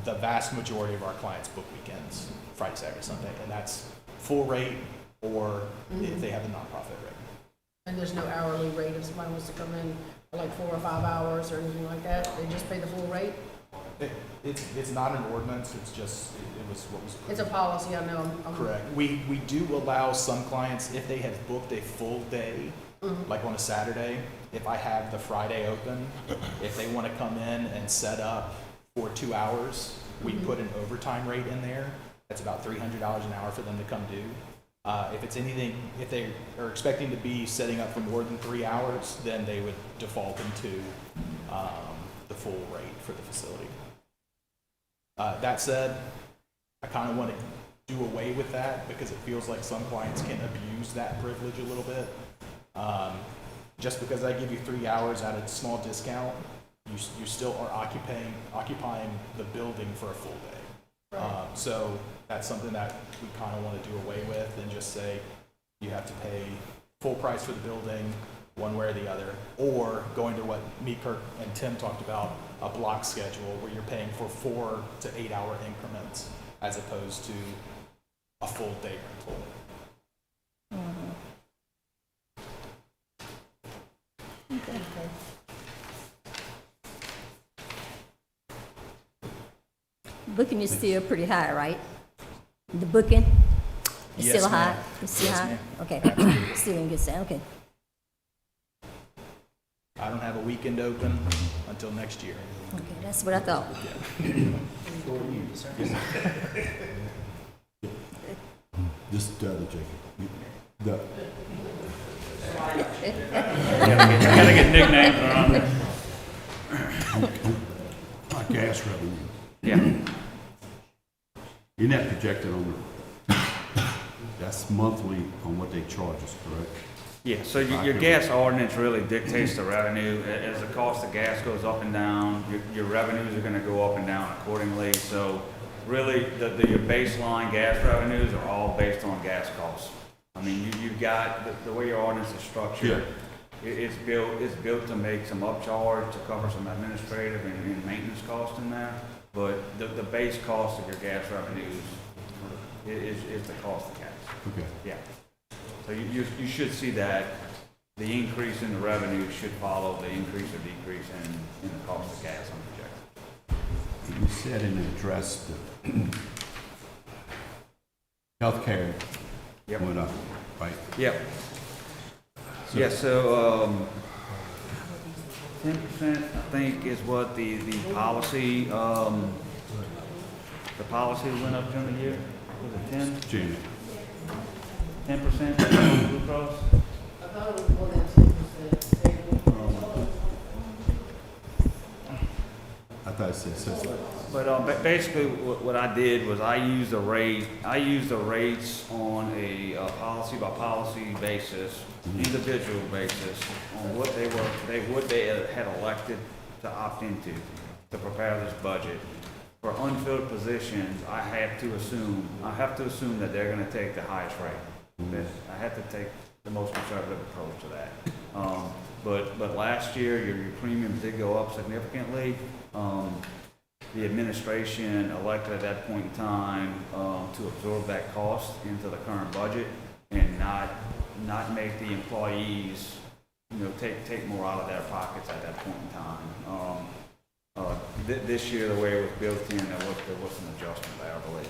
the vast majority of our clients book weekends, Friday, Saturday, Sunday, and that's full rate, or if they have a nonprofit rate. And there's no hourly rate if somebody wants to come in for like 4 or 5 hours or anything like that? They just pay the full rate? It's not an ordinance, it's just, it was what was. It's a policy, I know. Correct. We do allow some clients, if they have booked a full day, like on a Saturday, if I have the Friday open, if they want to come in and set up for 2 hours, we put an overtime rate in there. That's about $300 an hour for them to come do. If they are expecting to be setting up for more than 3 hours, then they would default into the full rate for the facility. That said, I kind of want to do away with that because it feels like some clients can abuse that privilege a little bit. Just because I give you 3 hours at a small discount, you still are occupying the building for a full day. Right. So that's something that we kind of want to do away with and just say you have to pay full price for the building one way or the other, or going to what me, Kirk, and Tim talked about, a block schedule where you're paying for 4 to 8 hour increments as opposed to a full day rental. Booking is still pretty high, right? The booking is Yes, still high? ma'am. It's still Yes, high? ma'am. Okay, still in good stand, okay. I don't have a weekend open until next year. Okay, that's what I thought. This is the other Jacob. The, Gotta get nicknames around there. our gas revenue. Yeah. You're not projected on the, that's monthly on what they charge us, correct? Yeah, so your gas ordinance really dictates the revenue. As the cost of gas goes up and down, your revenues are gonna go up and down accordingly. So really, your baseline gas revenues are all based on gas costs. I mean, you've got, the way your ordinance is structured, it's built to make some upcharge to cover some administrative and maintenance costs in there. But the base cost of your gas revenues is the cost of gas. Okay. Yeah. So you should see that the increase in the revenue should follow the increase or decrease in the cost of gas on projected. You said in the address the healthcare Yep. went up, right? Yep. Yeah, so, 10%, I think, is what the policy, the policy went up during the year. Was it 10? June. 10% Blue Cross? I thought it was more than 10%. I thought it said 6. But basically, what I did was I used the rates on a policy by policy basis, individual basis, on what they had elected to opt into to prepare this budget. For unfilled positions, I have to assume that they're gonna take the highest rate. I have to take the most conservative approach to that. But last year, your premiums did go up significantly. The administration elected at that point in time to absorb that cost into the current budget and not make the employees, take more out of their pockets at that point in time. This year, the way it was built in, there was an adjustment there, I believe.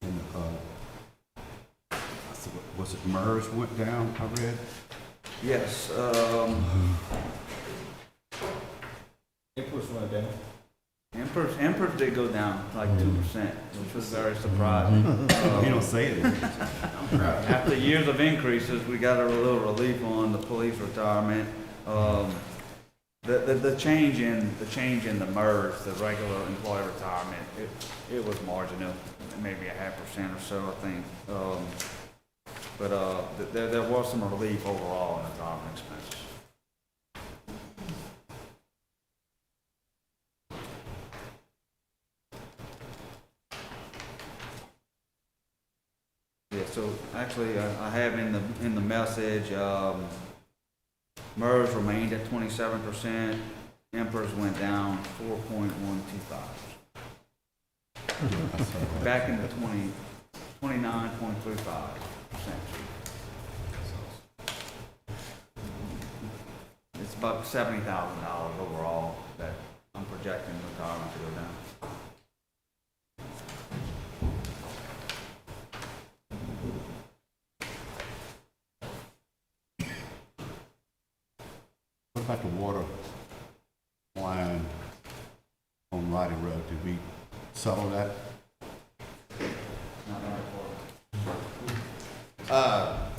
And, was it MERS went down, I read? Yes, Inputs went down. Emperors did go down like 2%, which was very surprising. You don't say it. After years of increases, we got a little relief on the police retirement. The change in the MERS, the regular employee retirement, it was marginal, maybe 0.5% or so, I think. But there was some relief overall in retirement expenses. Yeah, so actually, I have in the message, MERS remained at 27%, Emperors went down 4.125. Back in the 29.35%. It's about $70,000 overall that I'm projecting retirement to go down. What about the water line on Roddy Road? Did we settle that?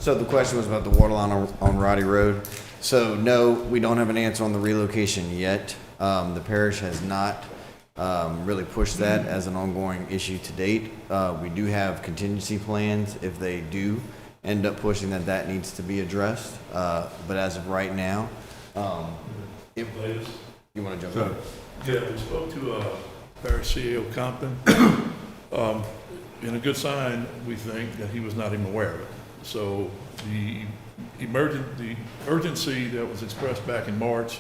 So the question was about the water line on Roddy Road. So no, we don't have an answer on the relocation yet. The parish has not really pushed that as an ongoing issue to date. We do have contingency plans if they do end up pushing that needs to be addressed. But as of right now, Latest. you want to jump in? Yeah, we spoke to Parish CEO Compton. And a good sign, we think, that he was not even aware of it. So the urgency that was expressed back in March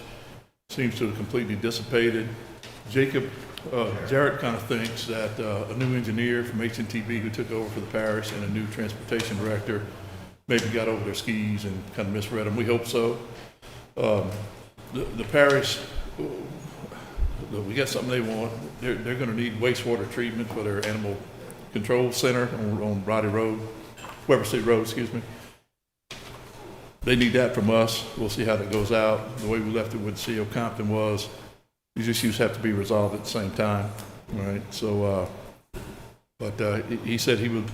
seems to have completely dissipated. Jarrett kind of thinks that a new engineer from HNTB who took over for the parish and a new transportation director maybe got over their skis and kind of misread them. We hope so. The parish, we got something they want. They're going to need wastewater treatment for their animal control center on Roddy Road, Weber City Road, excuse me. They need that from us. We'll see how that goes out. The way we left it with CEO Compton was these issues have to be resolved at the same time, right? So, but he said he would,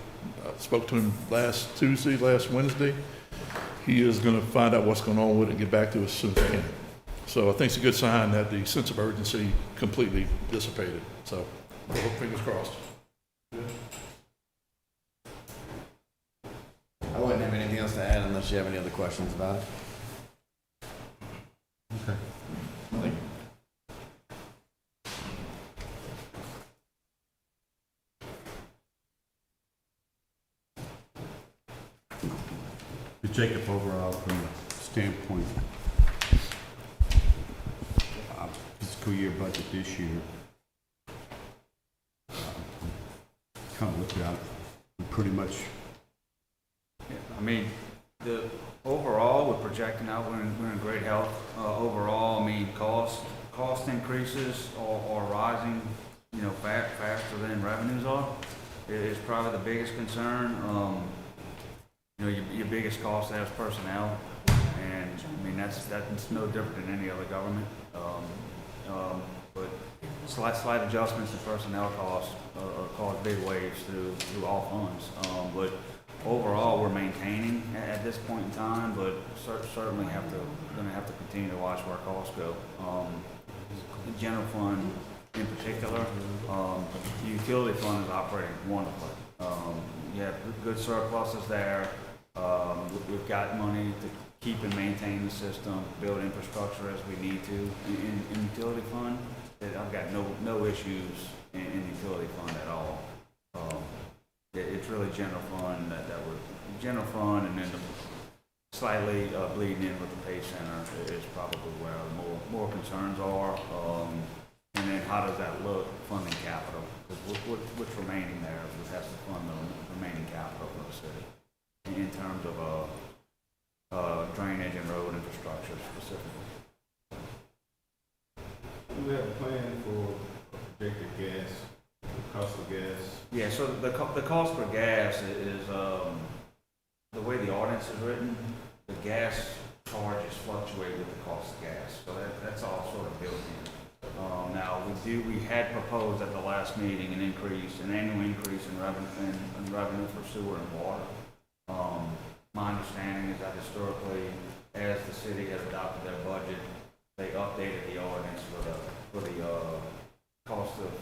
spoke to him last Wednesday. He is going to find out what's going on with it and get back to us as soon as he can. So I think it's a good sign that the sense of urgency completely dissipated. So, fingers crossed. I wouldn't have an unless you have any other questions about it. Okay. But Jacob, overall, from the standpoint of fiscal year budget this year, kind of looked at it, we pretty much, I mean, the, overall, we're projecting out, we're in great health. Overall, I mean, cost increases are rising, you know, faster than revenues are. It is probably the biggest concern. You know, your biggest cost there is personnel, and I mean, that's no different than any other government. But slight adjustments in personnel costs cause big waves through all funds. But overall, we're maintaining at this point in time, but certainly gonna have to continue to watch where costs go. The general fund in particular, the utility fund is operating wonderfully. You have good surpluses there. We've got money to keep and maintain the system, build infrastructure as we need to. In utility fund, I've got no issues in utility fund at all. It's really general fund general fund, and then slightly bleeding in with the pay center is probably where more concerns are. And then how does that look funding capital? Because what's remaining there, we have to fund the remaining capital for the city in terms of drainage and road infrastructure specifically. Do we have a plan for projected gas, cost of gas? Yeah, so the cost for gas is, the way the ordinance is written, the gas charges fluctuate with the cost of gas. So that's all sort of built in. Now, we had proposed at the last meeting an annual increase in revenue for sewer and water. My understanding is that historically, as the city has adopted their budget, they updated the ordinance for the cost of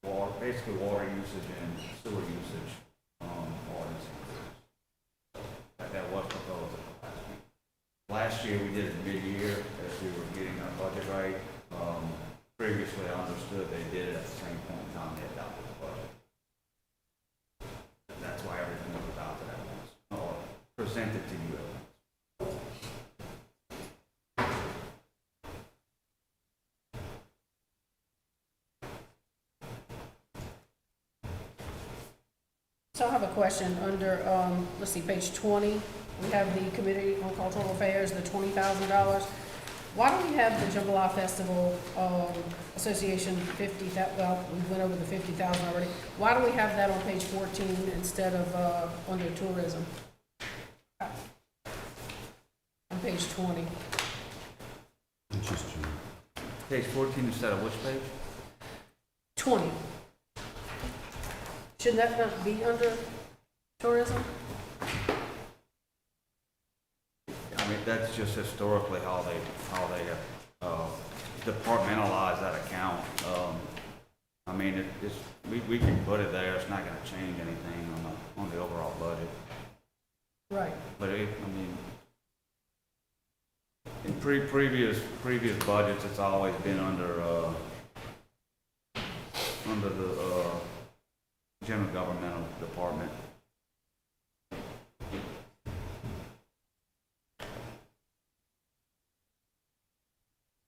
water, basically water usage and sewer usage, ordinance increase. That was proposed at the last meeting. Last year, we did it mid-year as we were getting our budget right. Previously, I understood they did it at the same point in time they adopted the budget. That's why everything was adopted at once, or presented to you at once. So I have a question under, let's see, page 20. We have the Committee on Cultural Affairs, the $20,000. Why do we have the Jambalaya Festival Association 50,000? Well, we went over the 50,000 already. Why do we have that on page 14 instead of under tourism? On page 20. interesting. Page 14 instead of which page? 20. Shouldn't that not be under tourism? I mean, that's just historically how they have departmentalized that account. I mean, we can put it there. It's not going to change anything on the overall budget. Right. But I mean, in previous budgets, it's always been under the general governmental department.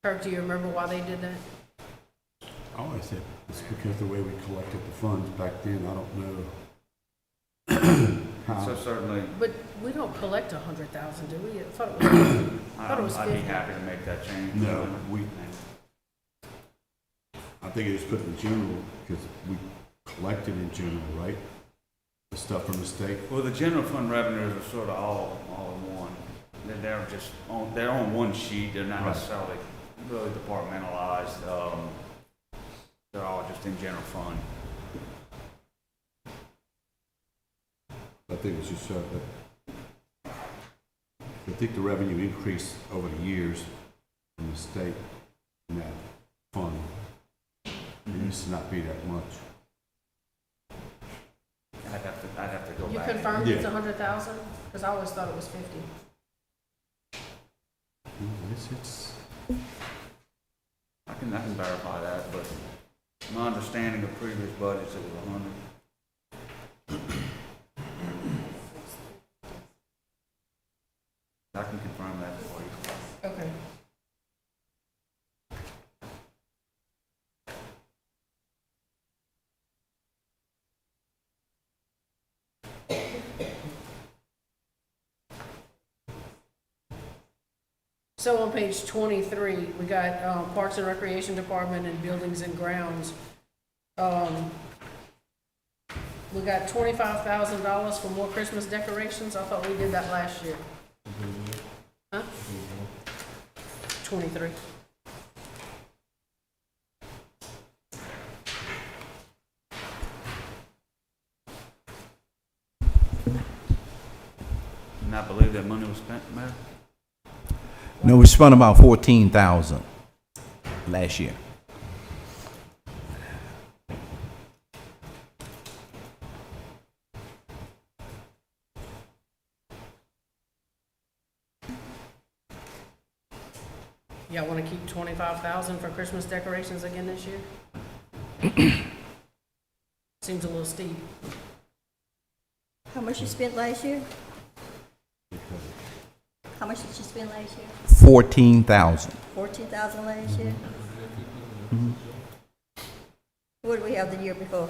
Kirk, do you remember why they did that? I always said it's because the way we collected the funds back then, I don't know. So certainly, But we don't collect 100,000, do we? I thought it was I'd be 50. happy to make that change. No, I think it was put in general because we collected in general, right? The stuff from the state. Well, the general fund revenues are sort of all in one. They're just they're on one sheet. They're not Right. necessarily really departmentalized. They're all just in general fund. I think it's just I think the revenue increased over the years from the state in that fund. It used to not be that much. I'd have to I'd have to go You back. confirmed it's Yeah. 100,000? Because I always thought it was 50. It's, I can verify that, but my understanding of previous budgets, it was 100. I can confirm that for you. Okay. So on page 23, we got Parks and Recreation Department and Buildings and Grounds. We got $25,000 for more Christmas decorations. I thought we did that last year. Huh? 23. And I believe that money was spent, Mayor? No, we spent about 14,000 last year. Y'all want to keep 25,000 for Christmas decorations again this year? Seems a little steep. How much you spent last year? How much did you spend last year? 14,000. 14,000 last year? What did we have the year before?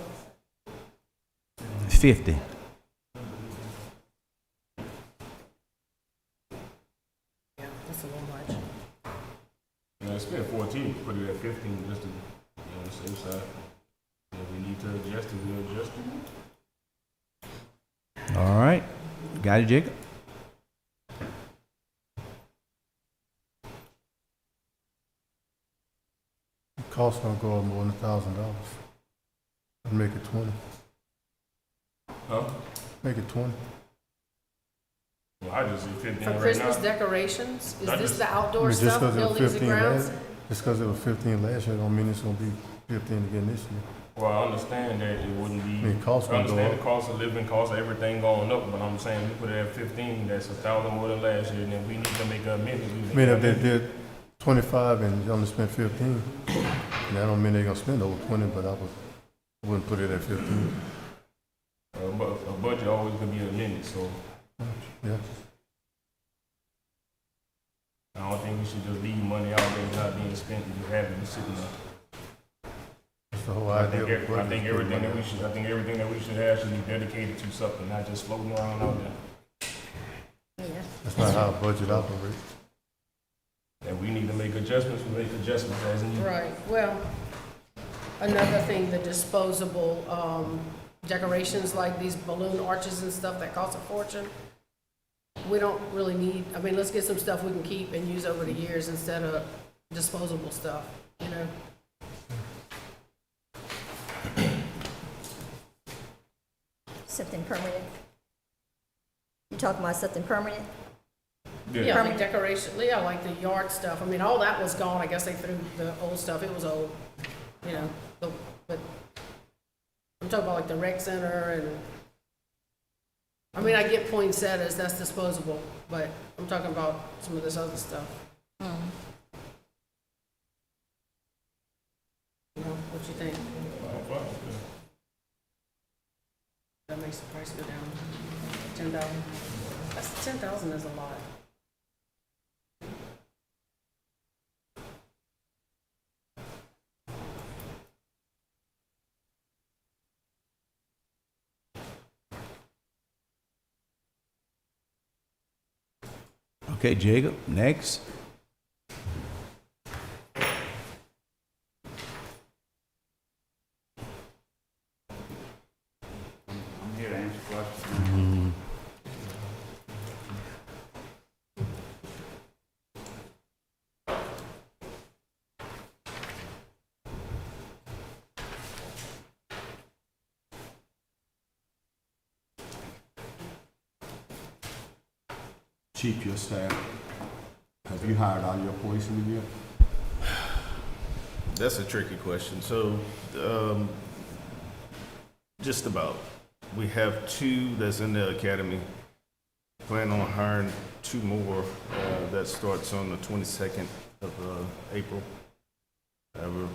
50. Yeah, that's a little much. I spent 14, put it at 15 just to, on the safe side. If we need to adjust it, we'll adjust it. All right. Got it, Jacob? Cost gonna go up more than $1,000. I'd make it 20. Huh? Make it 20. Well, I just say 15 For right Christmas now. decorations, is I this just- the outdoor Just stuff, 'cause it was buildings and 15 grounds? just 'cause it was 15 last year, don't mean it's gonna be 15 again this year. Well, I understand that it wouldn't be. I mean, costs I gonna go understand up. the cost of living, cost of everything going up, but I'm saying we put it at 15, that's 1,000 more than last year, and if we need to make a amendment, we I make mean, an if they amendment. did 25 and you only spent 15, and that don't mean they're gonna spend over 20, but I wouldn't put it at 15. But a budget always gonna be amended, so Yeah. I don't think we should just leave money out there not being spent and just have it sitting there. That's the whole I idea. think, of the budget, I think is everything putting that we money should, I think everything that we should have should be dedicated to something, not just floating around out there. Yeah. out. That's not how a budget operates. And we need to make adjustments, we make adjustments as needed. Right, well, another thing, the disposable, decorations like these balloon arches and stuff that cost a fortune. We don't really need, I mean, let's get some stuff we can keep and use over the years instead of disposable stuff, you know? Something permanent? You talking about something permanent? Yeah, like decoration, yeah, like the yard stuff. I mean, all that was gone. I guess they threw the old stuff. It was old, you know, but I'm talking about like the rec center and, I mean, I get poinsettias, that's disposable, but I'm talking about some of this other stuff. You know, what you think? That makes the price go down. 10,000. That's 10,000 is a lot. Okay, Jacob, next. I'm here to answer questions. Chief, your staff, have you hired all your policemen yet? That's a tricky question. So, just about. We have 2 that's in the academy. Plan on hiring 2 more. That starts on the 22nd of April. However,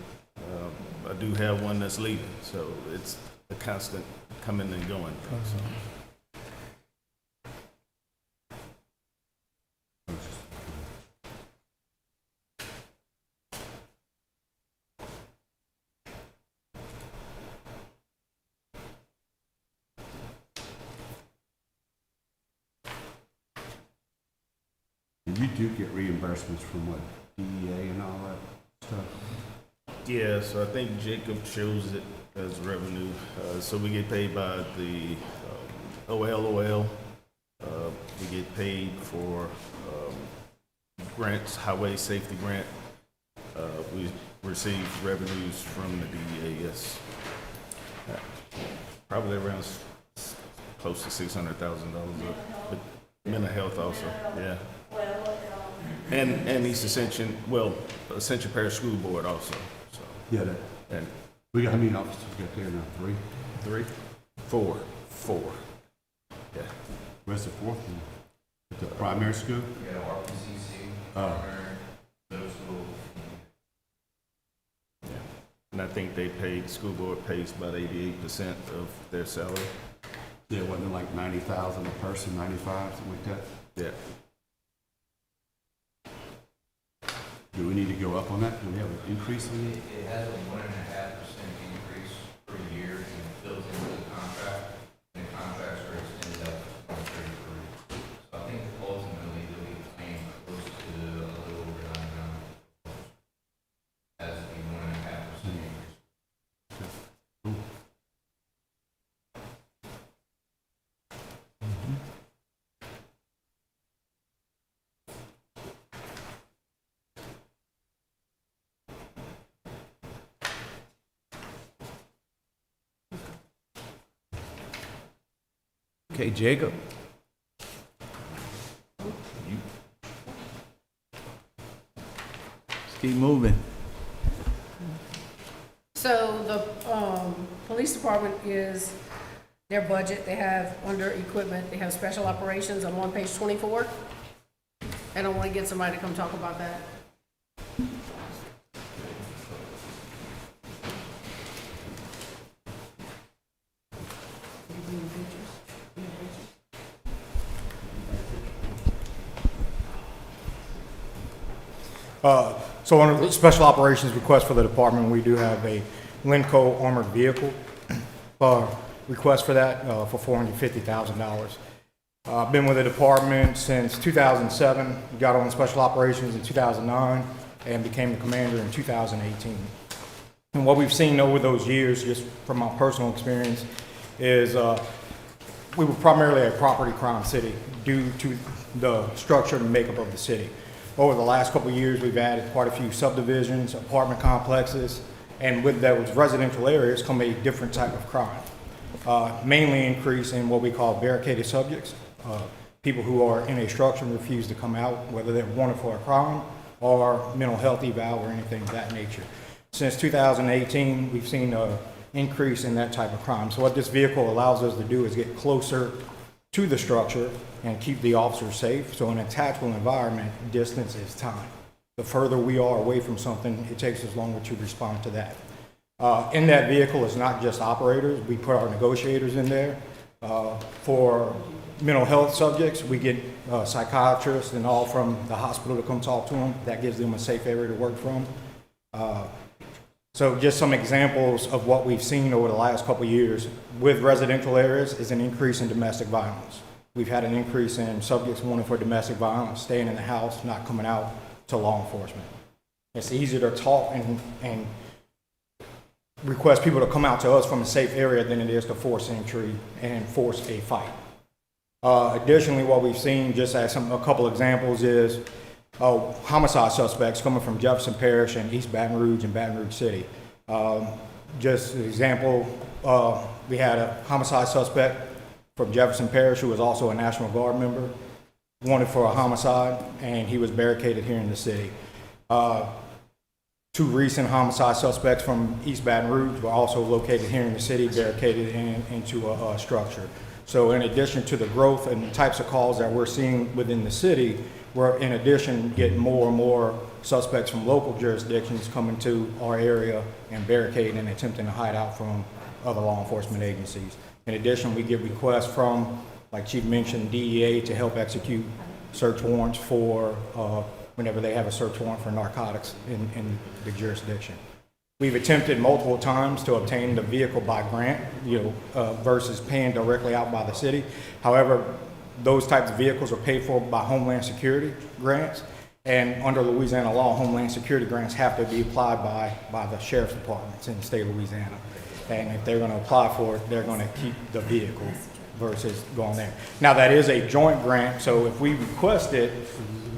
I do have one that's leaving, so it's a constant coming and going. So. You do get reimbursements from what, DEA and all that stuff? Yeah, so I think Jacob shows it as revenue. So we get paid by the OLOL. We get paid for grants, highway safety grant. We receive revenues from the DEA, yes. Probably around close to $600,000. But mental health also, yeah. And East Ascension, Ascension Parish School Board also, so. Yeah, And we got, how many officers we got there now? 3? 3? 4. 4. Yeah. Where's the 4th one? At the primary school? Yeah, RPCC, primary, middle school. Yeah. And I think they paid, school board pays about 88% of their salary. Yeah, wasn't it like 90,000 a person, 95, something like that? Yeah. Do we need to go up on that? Do we have an increase on it? It has a 1.5% increase per year and it fills into the contract, and the contracts are extended up to 2033. So I think ultimately they'll be paying close to a little over 99 as a 1.5% increase. Okay, Jacob. Let's keep moving. So the police department is, their budget, they have under equipment, they have special operations. I'm on page 24. I don't want to get somebody to come talk about that. So under the special operations request for the department, we do have a Linco armored vehicle request for that for $450,000. I've been with the department since 2007, got on special operations in 2009, and became the commander in 2018. And what we've seen over those years, just from my personal experience, is we were primarily a property crime city due to the structure and makeup of the city. Over the last couple of years, we've added quite a few subdivisions, apartment complexes, and with those residential areas come a different type of crime. Mainly increase in what we call barricaded subjects, people who are in a structure and refuse to come out, whether they're wanted for a crime or mental health eval or anything of that nature. Since 2018, we've seen an increase in that type of crime. So what this vehicle allows us to do is get closer to the structure and keep the officers safe. So in a tactical environment, distance is time. The further we are away from something, it takes us longer to respond to that. In that vehicle is not just operators. We put our negotiators in there. For mental health subjects, we get psychiatrists and all from the hospital to come talk to them. That gives them a safe area to work from. So just some examples of what we've seen over the last couple of years with residential areas is an increase in domestic violence. We've had an increase in subjects wanted for domestic violence, staying in the house, not coming out to law enforcement. It's easier to talk and request people to come out to us from a safe area than it is to force entry and force a fight. Additionally, what we've seen, just as a couple examples, is homicide suspects coming from Jefferson Parish and East Baton Rouge and Baton Rouge City. Just an example, we had a homicide suspect from Jefferson Parish who was also a National Guard member, wanted for a homicide, and he was barricaded here in the city. 2 two recent homicide suspects from East Baton Rouge were also located here in the city, barricaded into a structure. So in addition to the growth and the types of calls that we're seeing within the city, we're in addition getting more and more suspects from local jurisdictions coming to our area and barricading and attempting to hide out from other law enforcement agencies. In addition, we get requests from, like Chief mentioned, DEA to help execute search warrants for whenever they have a search warrant for narcotics in the jurisdiction. We've attempted multiple times to obtain the vehicle by grant, versus paying directly out by the city. However, those types of vehicles are paid for by Homeland Security grants, and under Louisiana law, Homeland Security grants have to be applied by the sheriff's departments in the state of Louisiana. And if they're going to apply for it, they're going to keep the vehicle versus going there. Now, that is a joint grant, so if we request it,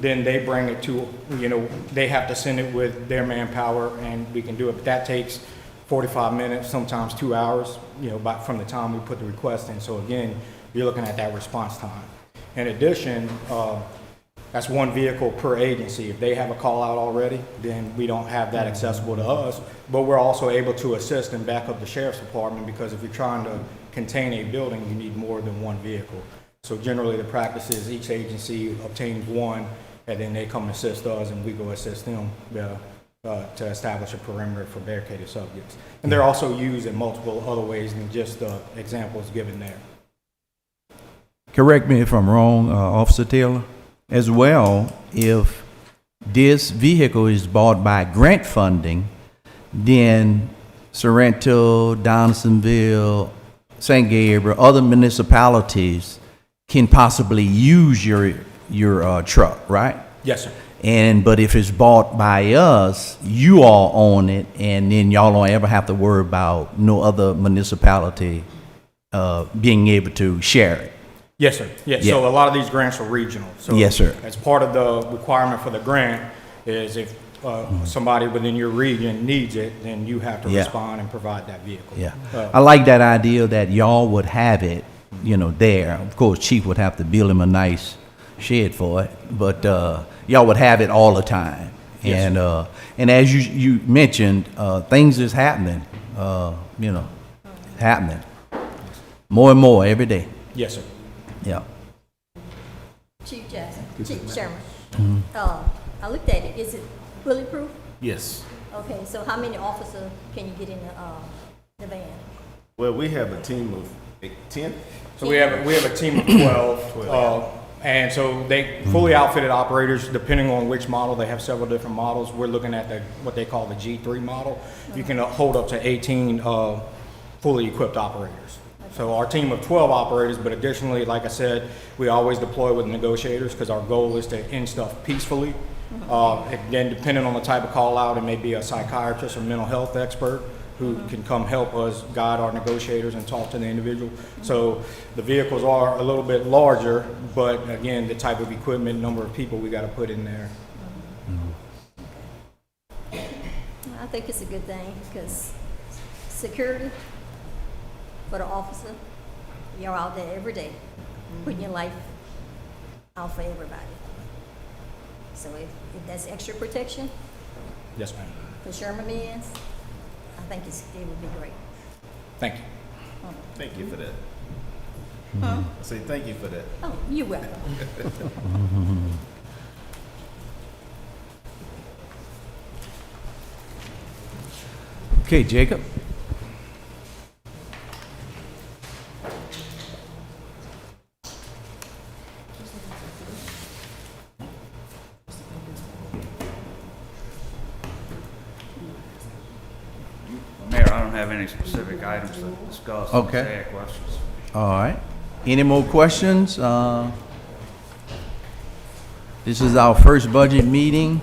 then they bring it to, they have to send it with their manpower and we can do it. But that takes 45 minutes, sometimes 2 hours, from the time we put the request in. So again, you're looking at that response time. In addition, that's one vehicle per agency. If they have a call out already, then we don't have that accessible to us. But we're also able to assist and back up the sheriff's department, because if you're trying to contain a building, you need more than one vehicle. So generally the practice is each agency obtains one, and then they come assist us and we go assist them to establish a perimeter for barricaded subjects. And they're also used in multiple other ways than just the examples given there. Correct me if I'm wrong, Officer Taylor. As well, if this vehicle is bought by grant funding, then Sorrento, Donaldsonville, St. Gabriel, other municipalities can possibly use your truck, right? Yes, sir. But if it's bought by us, you all own it, and then y'all don't ever have to worry about no other municipality being able to share it. Yes, sir. Yes. Yeah. So a lot of these grants are regional. So Yes, sir. as part of the requirement for the grant is if somebody within your region needs it, then you have to Yeah. respond and provide that vehicle. Yeah, I like that idea that y'all would have it, there. Of course, Chief would have to build him a nice shed for it, but y'all would have it all the time. Yes, And as you mentioned, things is happening, happening more and more every day. Yes, sir. Yeah. Chief Jackson, Chief Sherman. I looked at it. Is it bulletproof? Yes. Okay, so how many officers can you get in the van? Well, we have a team of 10. So we have a team of 12. And so they fully outfitted operators, depending on which model. They have several different models. We're looking at what they call the G3 model. You can hold up to 18 fully equipped operators. So our team of 12 operators, but additionally, like I said, we always deploy with negotiators because our goal is to end stuff peacefully. Again, depending on the type of call out, it may be a psychiatrist or mental health expert who can come help us guide our negotiators and talk to the individual. So the vehicles are a little bit larger, but again, the type of equipment, number of people we got to put in there. I think it's a good thing because security for the officer, you're out there every day, putting your life out for everybody. So if that's extra protection Yes, ma'am. for Sherman men's, I think it would be great. Thank you. Thank you for that. Huh? I say thank you for that. Oh, you're welcome. Okay, Jacob. Mayor, I don't have any specific items to discuss. Okay. Say questions. All right. Any more questions? This is our first budget meeting.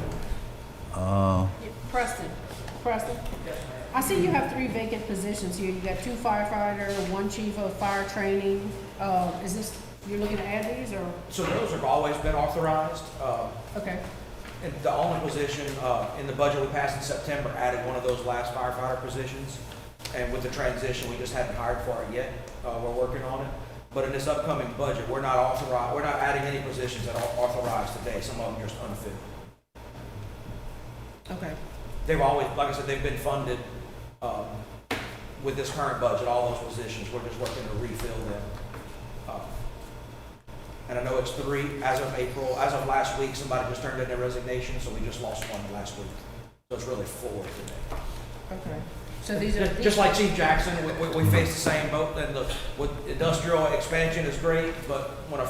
Preston, I see you have 3 vacant positions here. You got 2 firefighter, 1 chief of fire training. Is this, you're looking to add these or? So those have always been authorized. Okay. And the only position in the budget we passed in September added one of those last firefighter positions. And with the transition, we just haven't hired for it yet. We're working on it. But in this upcoming budget, we're not adding any positions that are authorized today. Some of them are just unfilled. Okay. they've always, like I said, they've been funded, with this current budget, all those positions, we're just working to refill them. And I know it's 3 as of April, as of last week, somebody just turned in their resignation, so we just lost one last week. So it's really 4 today. Okay. So these are. Just like Chief Jackson, we face the same boat, and with industrial expansion is great, but when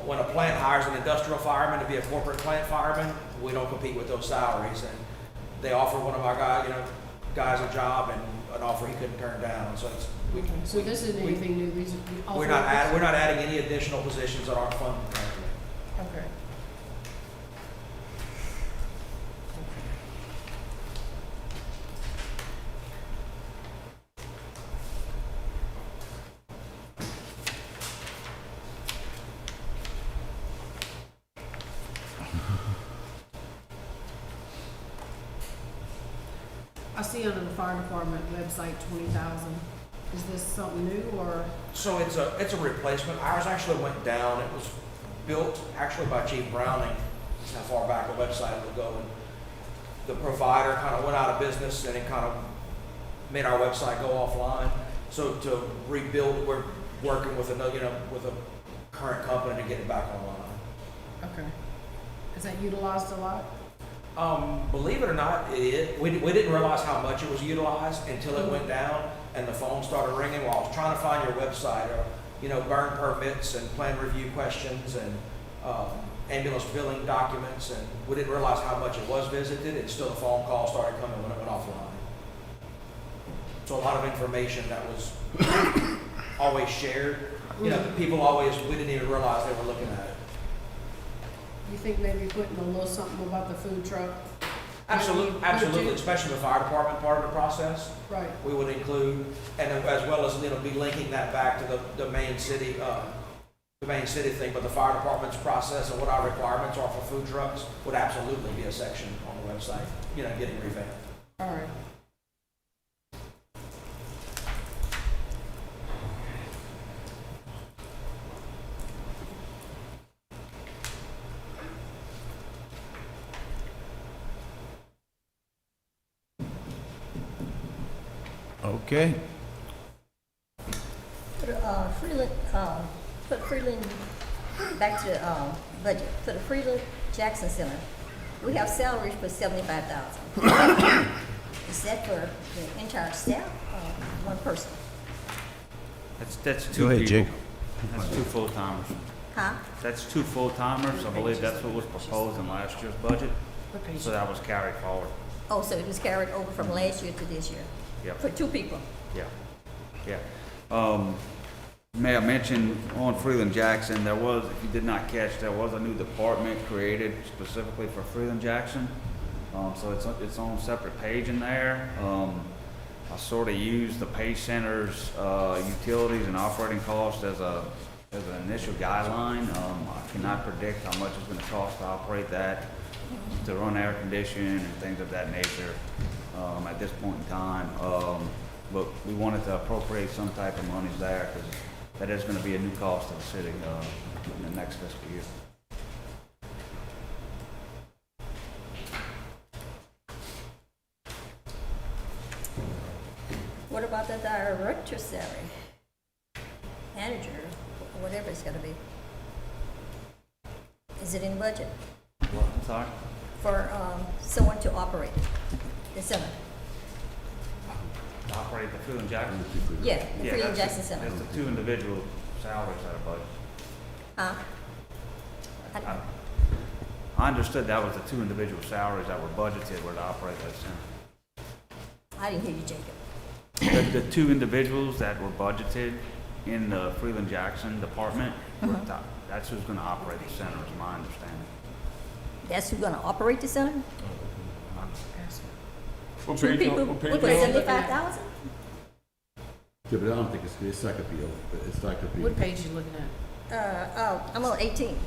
when a plant hires an industrial fireman to be a corporate plant fireman, we don't compete with those salaries, and they offered one of our guys a job, and an offer he couldn't turn down, so it's. Okay, so this isn't anything new, these are. all We're three not of these- we're not adding any additional positions that aren't funded currently. Okay. I see under the fire department website 20,000. Is this something new or? So it's a replacement. Ours actually went down. It was built actually by Chief Browning. That's how far back the website will go. And the provider kind of went out of business, and it kind of made our website go offline. So to rebuild, we're working with with a current company to get it back online. Okay. Is that utilized a lot? Believe it or not, we didn't realize how much it was utilized until it went down and the phone started ringing while I was trying to find your website, or, burn permits and plan review questions and, ambulance billing documents, and we didn't realize how much it was visited, and still the phone call started coming when it went offline. So a lot of information that was always shared, people always, we didn't even realize they were looking at it. You think maybe putting a little something about the food truck? Absolutely, especially the fire department part of the process. Right. We would include, and as well as, be linking that back to the main city thing, but the fire department's process and what our requirements are for food trucks would absolutely be a section on the website, getting revamped. All right. Okay. Put Freeland, back to the budget, for the Freeland Jackson Center, we have salaries for $75,000. Is that for the entire staff or one person? That's two Go ahead, people. Jake. That's 2 full-timers. Huh? That's 2 full-timers. I believe that's what was proposed in last year's budget, What page? so that was carried forward. Oh, so it was carried over from last year to this year? Yep. For 2 people? Yeah. May I mention on Freeland Jackson, there was, if you did not catch, there was a new department created specifically for Freeland Jackson. So it's on a separate page in there. I sort of used the pay center's utilities and operating costs as an initial guideline. I cannot predict how much it's going to cost to operate that, to run air conditioning and things of that nature at this point in time. But we wanted to appropriate some type of monies there because that is going to be a new cost to the city in the next fiscal year. What about the director's salary? Manager, whatever it's gonna be. Is it in budget I'm sorry? for someone to operate the center? To operate the Freeland Jackson? Yeah, the Yeah, Freeland that's Jackson Center. That's the 2 individual salaries that are budgeted. Huh? I- I understood that was the 2 individual salaries that were budgeted were to operate that center. I didn't hear you, Jacob. The 2 individuals that were budgeted in the Freeland Jackson department, that's who's gonna operate the center, is my understanding. That's who's gonna operate the center? What 2 page, people, what with page? 75,000? Yeah, but I don't think it's not gonna be, it's not gonna be. What page you looking at? I'm on 18.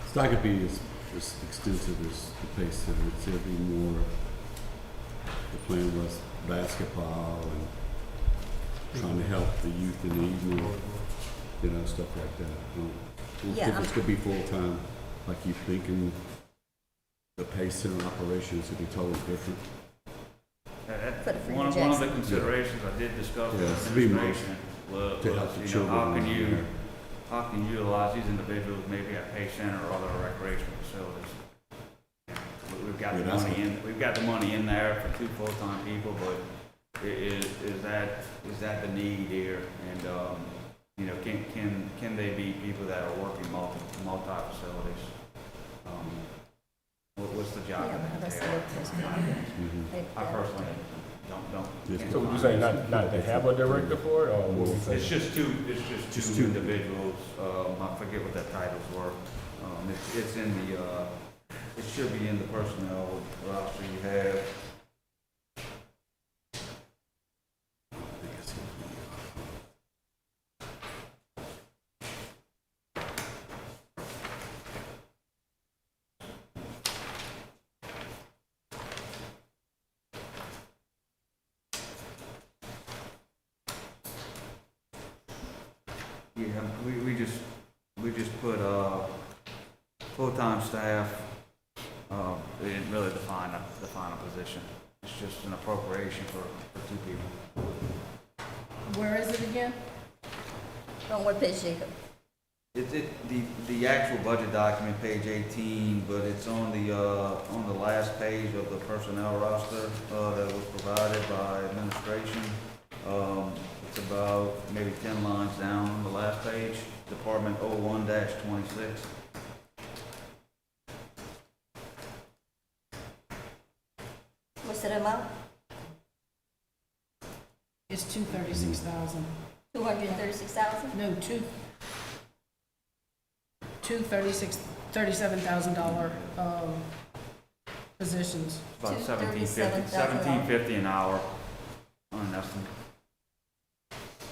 It's not gonna be as extensive as the Pace Center. It's gonna be more, the plan was basketball and trying to help the youth in the evening, stuff like that. I don't Yeah, think it's gonna be full-time like you think in the Pace base center operations would be totally different. For the Freeland One of the Jackson. considerations I did discuss with Yeah, the it's to be more- administration was, to help the you know, children. how can you utilize these individuals maybe at Pay Center or other recreational facilities? We've got Yeah, the that's money in, we've got the money in there for 2 full-time people, but is that the need here? And, you know, can they be people that are working multi-facilities? What's the job? Yeah, but that's entail? what this I personally don't. Yes, can't So would you find say it. not to have a director for it, or what would you say? It's just two individuals, I forget what their titles were. It's in the, it should be in the personnel roster you have. Yeah, we just put, full-time staff, they didn't really define a position. It's just an appropriation for 2 people. Where is it again? On what page, Jacob? The actual budget document, page 18, but it's on the last page of the personnel roster, that was provided by administration. It's about maybe 10 lines down on the last page, Department 01-26. What's that amount? It's 236,000. 236,000? No, $37,000 positions. About $237,000. $17.50 an hour on an estimate.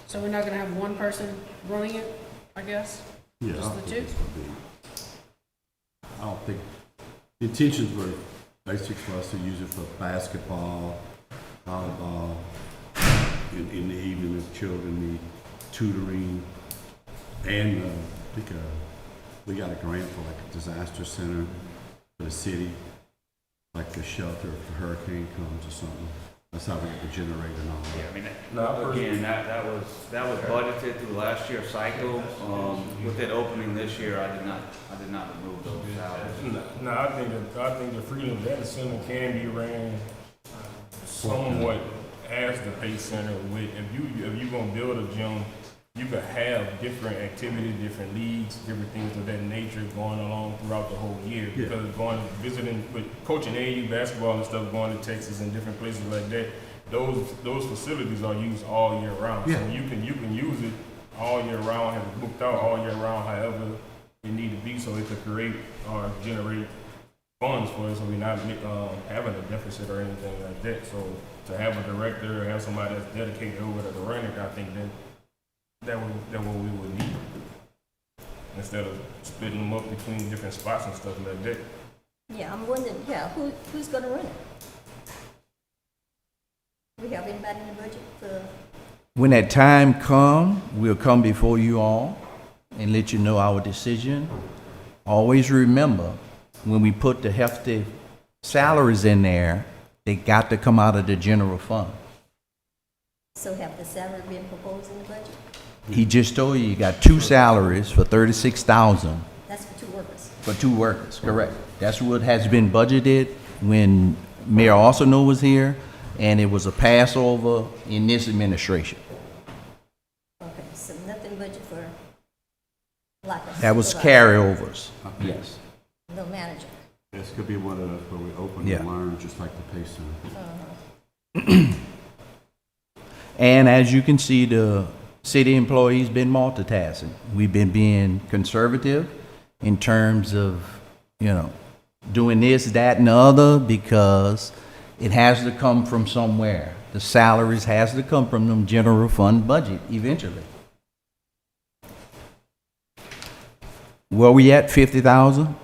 So we're not gonna have one person running it, I guess? Yeah, Just I the think two? it's gonna be. I don't think, the intentions were basic for us to use it for basketball, volleyball, in the evening if children need tutoring. And, I think, we got a grant for like a disaster center for the city, like a shelter if a hurricane comes or something. That's how we get the generator and all Yeah, that. I mean, No, again, that was budgeted through last year's cycle. With it opening this year, I did not remove those salaries. No, I think the Freeland Jackson Center can be ran somewhat as the Pay Center with, if you gonna build a gym, you could have different activities, different leagues, different things of that nature going along throughout the whole year. Yeah. Because visiting, with coaching AAU basketball and stuff, going to Texas and different places like that, those facilities are used all year round. Yeah. So you can use it all year round, have it booked out all year round, however it need to be, so it could create or generate funds for us, so we're not having a deficit or anything like that. So to have a director, or have somebody that's dedicated over to running, I think that what we would need, instead of splitting them up between different spots and stuff like that. Yeah, I'm wondering, who's gonna run it? We have anybody in the budget for? When that time come, we'll come before you all and let you know our decision. Always remember, when we put the hefty salaries in there, they got to come out of the general fund. So have the salary been proposed in the budget? He just told you got 2 salaries for $36,000 That's for 2 workers. for 2 workers, correct? That's what has been budgeted when Mayor Arsenault was here, and it was a passover in this administration. Okay, so nothing budget for like a That was supervisor, carryovers, yes. no manager. This could be one of those where we open Yeah. and learn, just like the Pay Center. And as you can see, the city employees been multitasking. We've been being conservative in terms of, doing this, that, and the other, because it has to come from somewhere. The salaries has to come from them general fund budget eventually. Where we at, 50,000?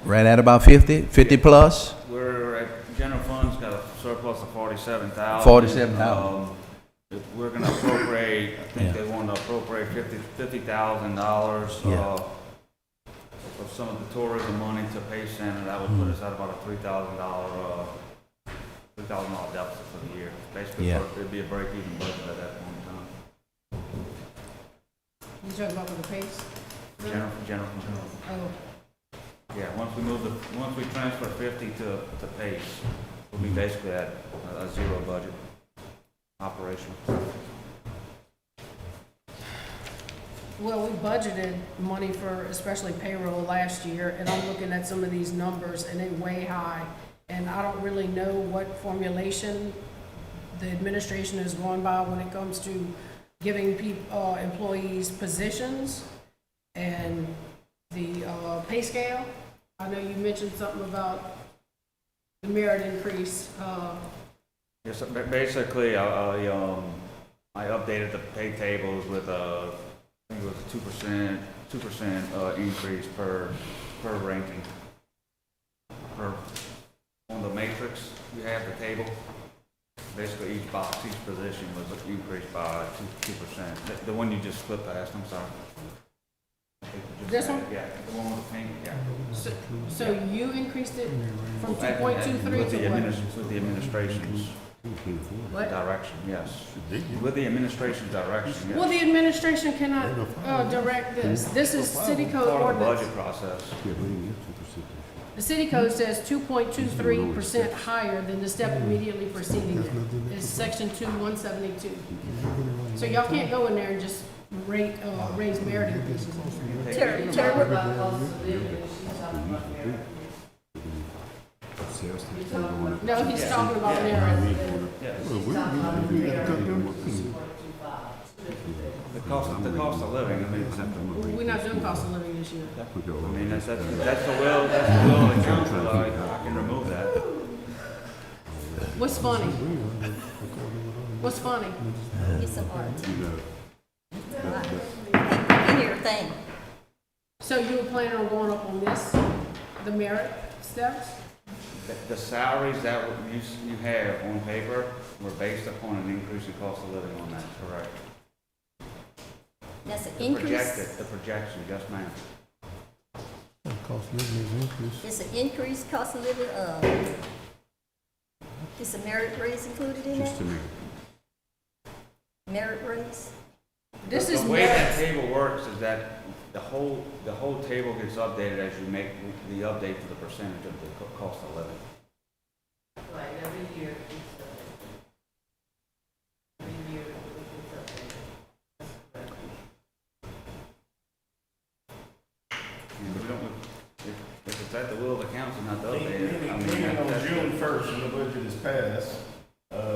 Right at about 50, 50 plus? We're at, general fund's got a surplus of 47,000. 47,000. If we're gonna appropriate, I think Yeah. they want to appropriate $50,000. Yeah. of some of the tourism money to pay Santa, that would put us at about a $3,000 deficit for the year. Basically, Yeah. it'd be a break-even budget at that point in time. You talking about with the pace? General fund. Oh, Yeah, once we transfer 50 to pace, we'll be basically at a zero budget operation. well, we budgeted money for especially payroll last year, and I'm looking at some of these numbers, and they're way high. And I don't really know what formulation the administration is going by when it comes to giving employees positions and the pay scale. I know you mentioned something about the merit increase. Yes, basically, I updated the pay tables with I think it was a 2% increase per ranking. On the matrix, you have the table. Basically, each box, each position was increased by 2%. The one you just flipped past, I'm sorry. This one? Yeah, the one with the pink, yeah. So you increased it from 2.23 With to the what? with the administration's What? direction, yes. With the administration's direction, Well, yes. the administration cannot direct this. This is city code Part of the ordinance. budget process. The city code says 2.23% higher than the step immediately preceding it. It's section 2172. So y'all can't go in there and just raise merit increases. Terry, No, he's talking about merit. The cost of living, I mean, We're not doing cost of living this year. that's the will of the council, I can remove that. What's funny? What's funny? Get some art. In your thing. So you were planning on going up on this, the merit steps? The salaries that you have on paper were based upon an increase in cost of living on that, correct? That's an increase. The projection, yes ma'am. Cost of living is increased. It's an increased cost of living, is a merit raise included in that? Merit raise? This is The way that merit. table works is that the whole table gets updated as you make the update to the percentage of the cost of living. Right, every year it's updated. Every year it's updated. That's correct. And we don't, if it's at the will of the council not to update it, I mean, Meaning on that's. June 1st, when the budget is passed,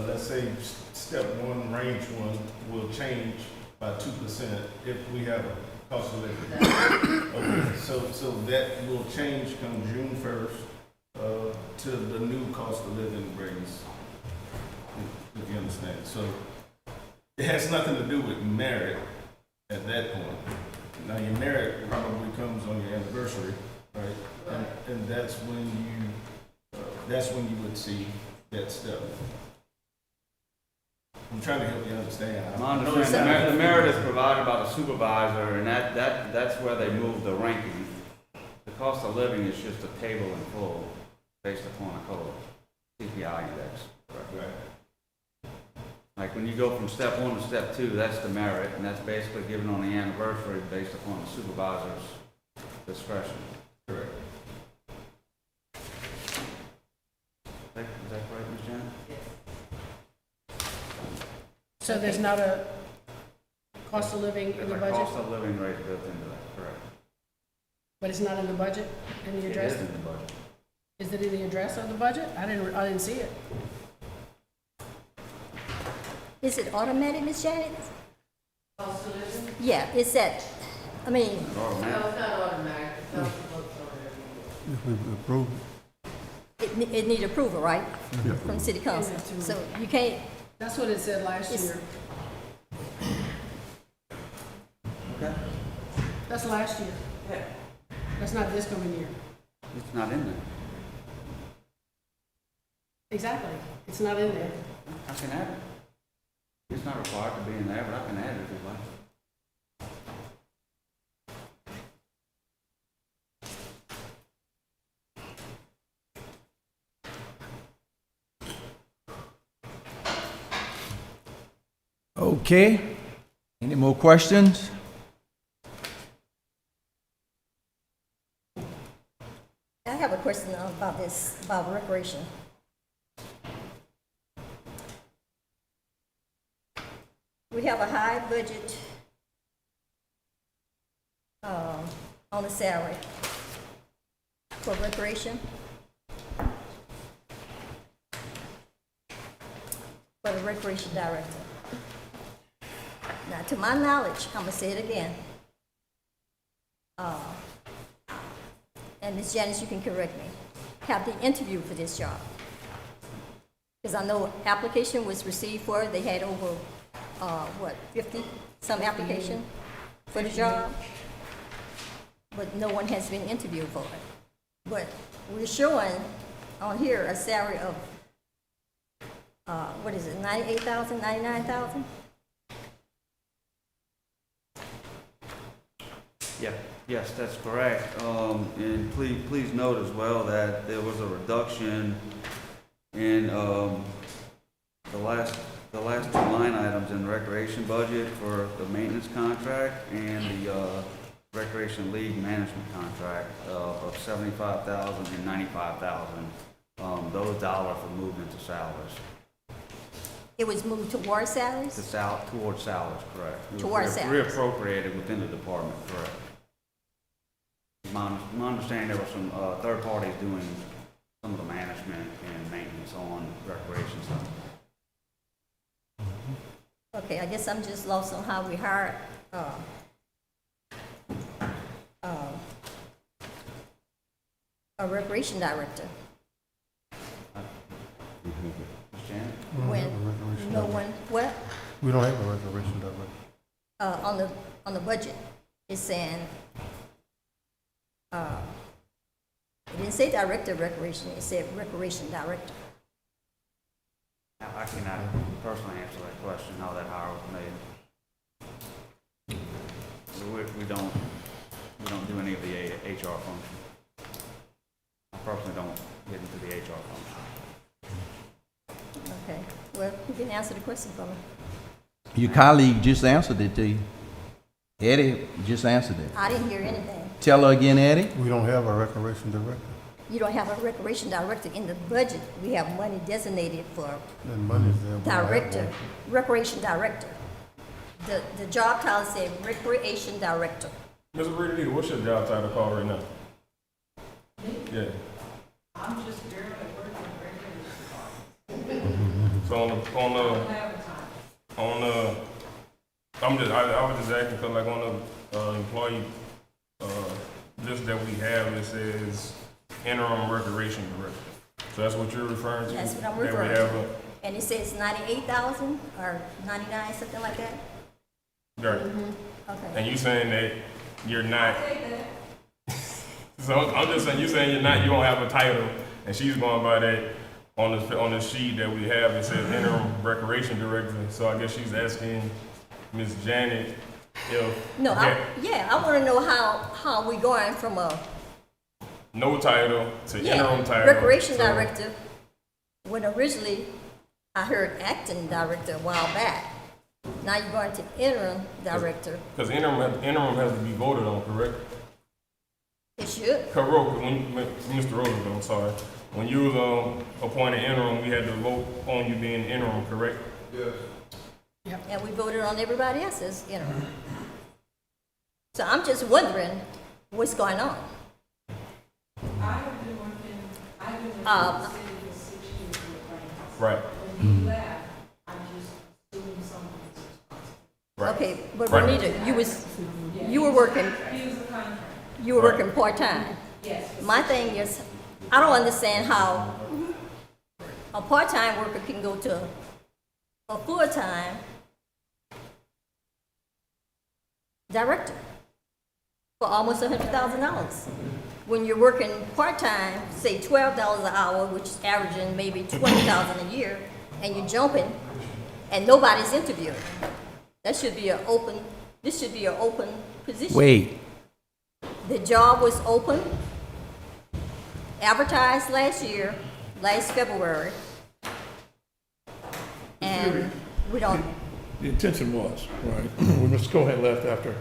let's say step one, range one, will change by 2% if we have a cost of living. Okay, so that will change come June 1st to the new cost of living rates, if you understand. So it has nothing to do with merit at that point. Now, your merit probably comes on your anniversary, right? And that's when you would see that step. I'm trying to help you understand. My understanding, the merit is provided by the supervisor, and that's where they move the ranking. The cost of living is just a table in full, based upon a code, CPI index. Right. Like when you go from step one to step two, that's the merit, and that's basically given on the anniversary based upon the supervisor's discretion. Correct. Is that correct, Ms. Janet? So there's not a cost of living in the There's a budget? cost of living rate built into that, correct. But it's not in the budget, in the address? It is in the budget. Is it in the address of the budget? I didn't see it. Is it automatic, Ms. Janet? Cost of living? Yeah, it's that, I mean, No, it's not automatic, the council votes on it every year. If we approve it need approval, right? From city council. So you can't, That's what it said last It's- year. Okay. That's last year. Yeah. That's not this coming year. It's not in there. Exactly. It's not in there. I can add it. It's not required to be in there, but I can add it if you'd like. Okay. Any more questions? I have a question about this, about recreation. We have a high budget on the salary for recreation. For the recreation director. Now, to my knowledge, I'm gonna say it again. And Ms. Janice, you can correct me, have the interview for this job. Because I know application was received for it, they had over, 50 some application for the job? But no one has been interviewed for it. But we're showing on here a salary of, what is it, 98,000, 99,000? Yeah, yes, that's correct. And please note as well that there was a reduction in the last two line items in the recreation budget for the maintenance contract and the recreation league management contract of 75,000 and 95,000. Those dollars were moved into salaries. It was moved towards salaries? Towards salaries, correct. It was Towards salaries. reappropriated within the department, correct. My understanding, there were some third parties doing some of the management and maintenance on recreation stuff. Okay, I guess I'm just lost on how we hired, a recreation director. Ms. Janet? When no one, what? We don't have a recreation director. On the budget, it's saying, it didn't say director of recreation, it said recreation director. I cannot personally answer that question, how that hire was made. We don't do any of the HR function. I personally don't get into the HR function. Okay, well, you can answer the question for me. Your colleague just answered it to you. Eddie just answered it. I didn't hear anything. Tell her again, Eddie. We don't have a recreation director. You don't have a recreation director in the budget. We have money designated for That money's there. We don't have director, one. recreation director. The job title said recreation director. Mr. Reedy, what's your job title called right now? Yeah. I'm just barely working regularly. So I don't have a time. I was just asking because like on the employee list that we have, it says interim recreation director. So that's what you're referring to? That's what I'm That we referring have to. And it says 98,000 or 99, something like that? Right. Okay. And you saying that you're not. So I'm just saying, you saying you don't have a title, and she's going by that on the sheet that we have. It says interim recreation director. So I guess she's asking Ms. Janet if No, I want to know how we going from a no title to interim title. recreation So- director, when originally I heard acting director a while back. Now you're going to interim director. Because interim has to be voted on, correct? It should. Correct. Mr. Roosevelt, I'm sorry. When you was appointed interim, we had to vote on you being interim, correct? Yes. And we voted on everybody else's interim. So I'm just wondering what's going on. I've been with the city for 6 years with Frank. Right. When he left, I just assumed someone's responsible. Right. Okay, but Right. Renita, you were working, He was a contractor. you were working part-time. Yes. My thing is, I don't understand how a part-time worker can go to a full-time director for almost $100,000. When you're working part-time, say $12 an hour, which is averaging maybe $20,000 a year, and you're jumping, and nobody's interviewing. This should be an open position. Wait, The job was open, advertised last February. And we don't the intention was, right, when Mr. Cohen left after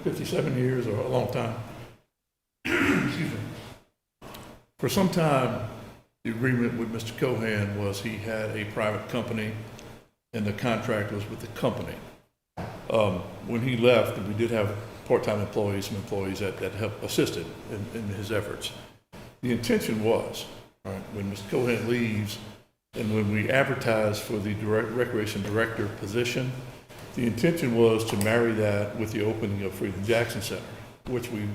57 years or a long time, excuse me, for some time, the agreement with Mr. Cohen was he had a private company and the contract was with the company. When he left, we did have part-time employees, some employees that helped assisted in his efforts. The intention was, right, when Mr. Cohen leaves and when we advertised for the recreation director position, the intention was to marry that with the opening of Freeland Jackson Center, which we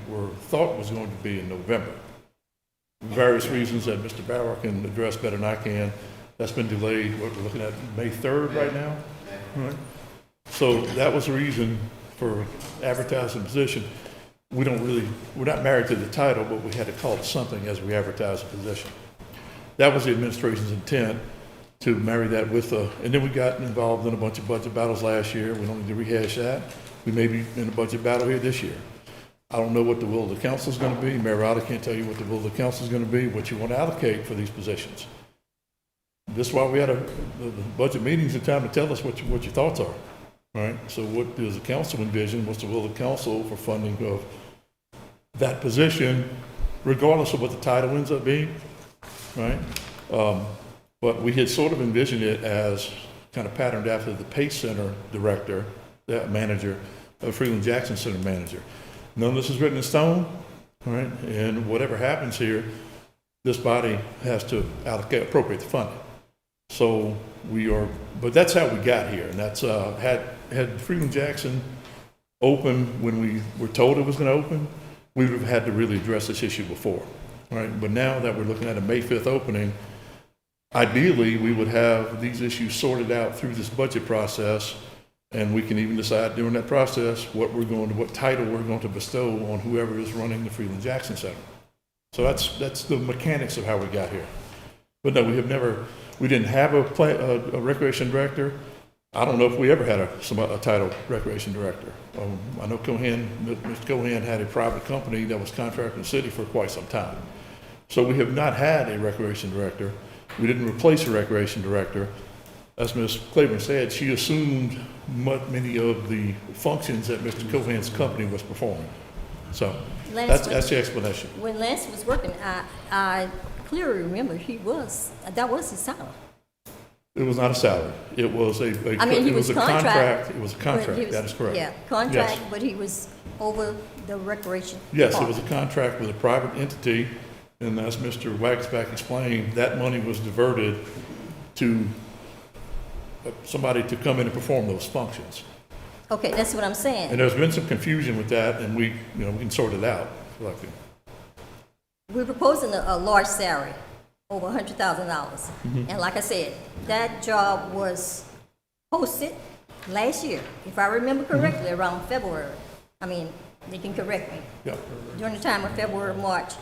thought was going to be in November. For various reasons that Mr. Bauer can address better than I can, that's been delayed. What we're looking at May 3rd right now. Right. So that was the reason for advertising the position. We're not married to the title, but we had to call it something as we advertised the position. That was the administration's intent, to marry that with and then we got involved in a bunch of budget battles last year. We don't need to rehash that. We may be in a budget battle here this year. I don't know what the will of the council is going to be. Mayor Rowley can't tell you what the will of the council is going to be, what you want to allocate for these positions. This is why we had the budget meetings in time to tell us what your thoughts are, right? So what does the council envision? What's the will of the council for funding of that position, regardless of what the title ends up being, right? But we had sort of envisioned it as kind of patterned after the Pace Center director, that manager, Freeland Jackson Center manager. None of this is written in stone, right? And whatever happens here, this body has to appropriate the funding. So but that's how we got here. And that's, had Freeland Jackson open when we were told it was going to open, we would have had to really address this issue before, right? But now that we're looking at a May 5th opening, ideally, we would have these issues sorted out through this budget process, and we can even decide during that process what title we're going to bestow on whoever is running the Freeland Jackson Center. So that's the mechanics of how we got here. But no, we didn't have a recreation director. I don't know if we ever had a title recreation director. I know Mr. Cohen had a private company that was contracted in the city for quite some time. So we have not had a recreation director. We didn't replace a recreation director. As Ms. Claiborne said, she assumed many of the functions that Mr. Cohen's company was performing. So that's the explanation. When Lance was working, I clearly remember that was his salary. It was not a salary. It was a contract. It was a contract. That is correct. Yeah, contract, yes. But he was over the recreation. Yes, department. it was a contract with a private entity. And as Mr. Wagsback explained, that money was diverted to somebody to come in and perform those functions. Okay, that's what I'm saying. And there's been some confusion with that, and we can sort it out. We're proposing a large salary, over $100,000. And like I said, that job was posted last year, if I remember correctly, around February. I mean, they can correct me. Yep. During the time of February, March.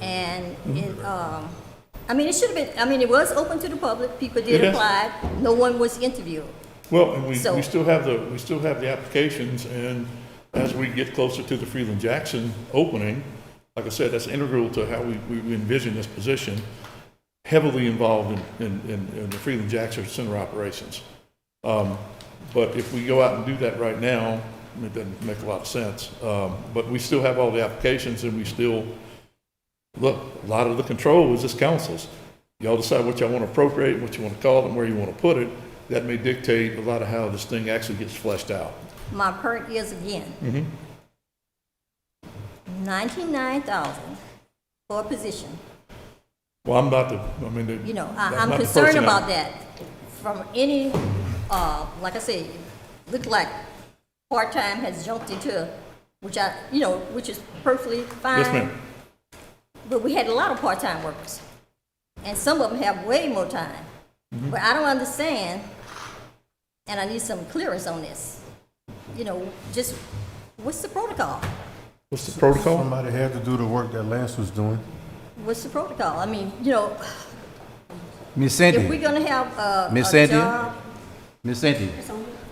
And it should have been, it was open to the public. People did apply. No one was interviewed. Well, and we still have the applications, and as we get closer to the Freeland Jackson opening, like I said, that's integral to how we envision this position, heavily involved in the Freeland Jackson Center operations. But if we go out and do that right now, it doesn't make a lot of sense. But we still have all the applications, and a lot of the control is this council's. Y'all decide what y'all want to appropriate, what you want to call it, and where you want to put it. That may dictate a lot of how this thing actually gets fleshed out. My part is again. $99,000 for a position. Well, I'm not I'm concerned about that. From any, like I said, look like part-time has jumped into, which is perfectly fine. Yes, ma'am. But we had a lot of part-time workers, and some of them have way more time. But I don't understand, and I need some clearance on this. Just what's the protocol? What's the protocol? Somebody had to do the work that Lance was doing. What's the protocol? Miss Cynthia. If we're gonna have Miss a Cynthia. job. Miss Cynthia,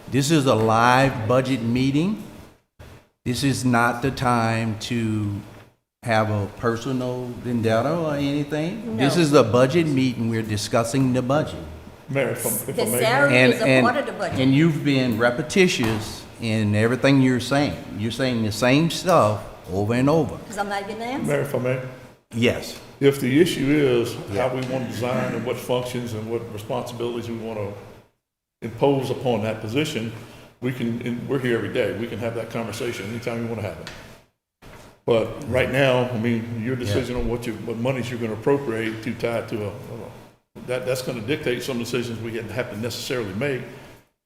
this is a live budget meeting. This is not the time to have a personal vendetta or anything. No. This is a budget meeting. We're discussing the budget. Mayor, if I The may. salary And, is a part of the budget. and you've been repetitious in everything you're saying. You're saying the same stuff over and over. Because I'm not getting the answer. Mayor, if I may. Yes. If the issue is how we want to design and what functions and what responsibilities we want to impose upon that position, we can, and we're here every day, we can have that conversation anytime you want to have it. But right now, I mean, your decision on what monies you're going to appropriate to tie it to that's going to dictate some decisions we have to necessarily make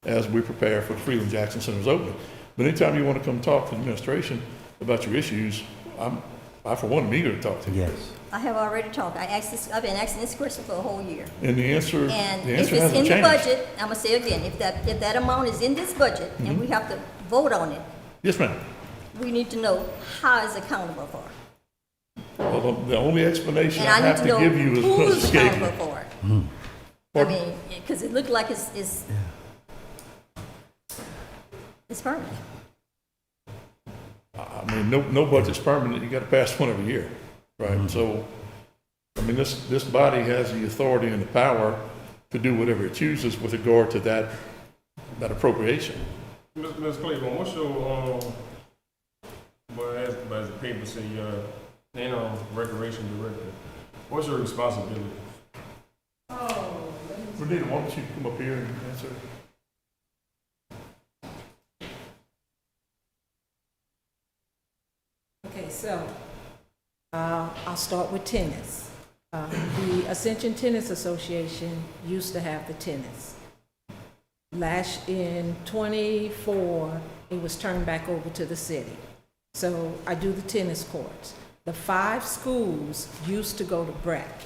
as we prepare for the Freeland Jackson Center's opening. But anytime you want to come talk to the administration about your issues, I for one am eager to talk to you. Yes. I have already talked. I've been asking this question for a whole year. And the answer And if hasn't it's in the changed. budget, I'm gonna say again, if that amount is in this budget and we have to vote on it, Yes, ma'am. we need to know how it's accountable for. Well, the only explanation And I I need have to to know give you is what's who's escaping. accountable for it. I Pardon? mean, because it looked like it's permanent. I mean, no budget's permanent, you gotta pass one every year, right? So, I mean, this body has the authority and the power to do whatever it chooses with regard to that appropriation. Ms. Claiborne, what's your, but as the paper say, recreation director, what's your responsibility? Renita, why don't you come up here and answer? Okay, so, I'll start with tennis. The Ascension Tennis Association used to have the tennis. In '24, it was turned back over to the city. So I do the tennis courts. The 5 schools used to go to Breck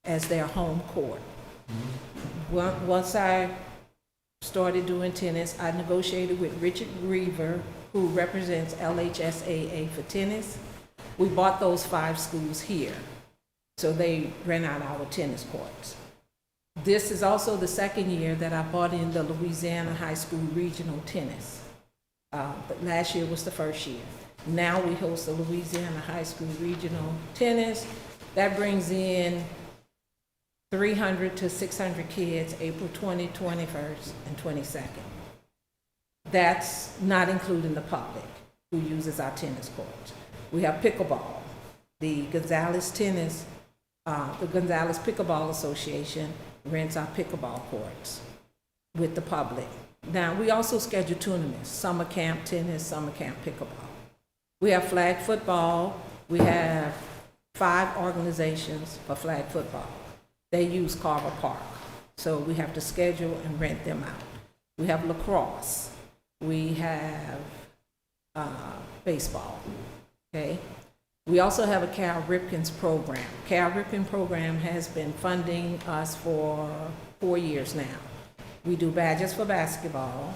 as their home court. Once I started doing tennis, I negotiated with Richard Reaver, who represents LHSAA for tennis. We bought those 5 schools here, so they rent out our tennis courts. This is also the second year that I bought in the Louisiana High School Regional Tennis. But last year was the first year. Now we host the Louisiana High School Regional Tennis. That brings in 300 to 600 kids, April 20, 21st, and 22nd. That's not including the public who uses our tennis courts. We have pickleball. The Gonzalez Pickleball Association rents our pickleball courts with the public. Now, we also schedule tournaments, summer camp tennis, summer camp pickleball. We have flag football. We have 5 organizations for flag football. They use Carver Park, so we have to schedule and rent them out. We have lacrosse. We have baseball, okay? We also have a Cal Ripken's program. Cal Ripken program has been funding us for 4 years now. We do badges for basketball.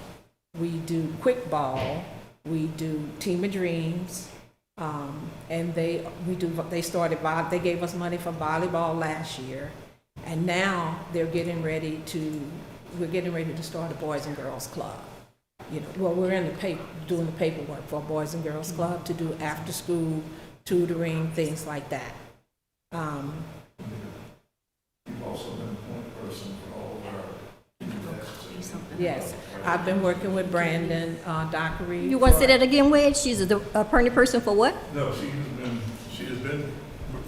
We do quick ball. We do Team of Dreams. And they gave us money for volleyball last year. And now we're getting ready to start a Boys and Girls Club. We're in doing the paperwork for a Boys and Girls Club to do after school tutoring, things like that. You've also been the point person for all of our. Yes, I've been working with Brandon Dockery. You want to say that again, Wade? She's a attorney person for what? No,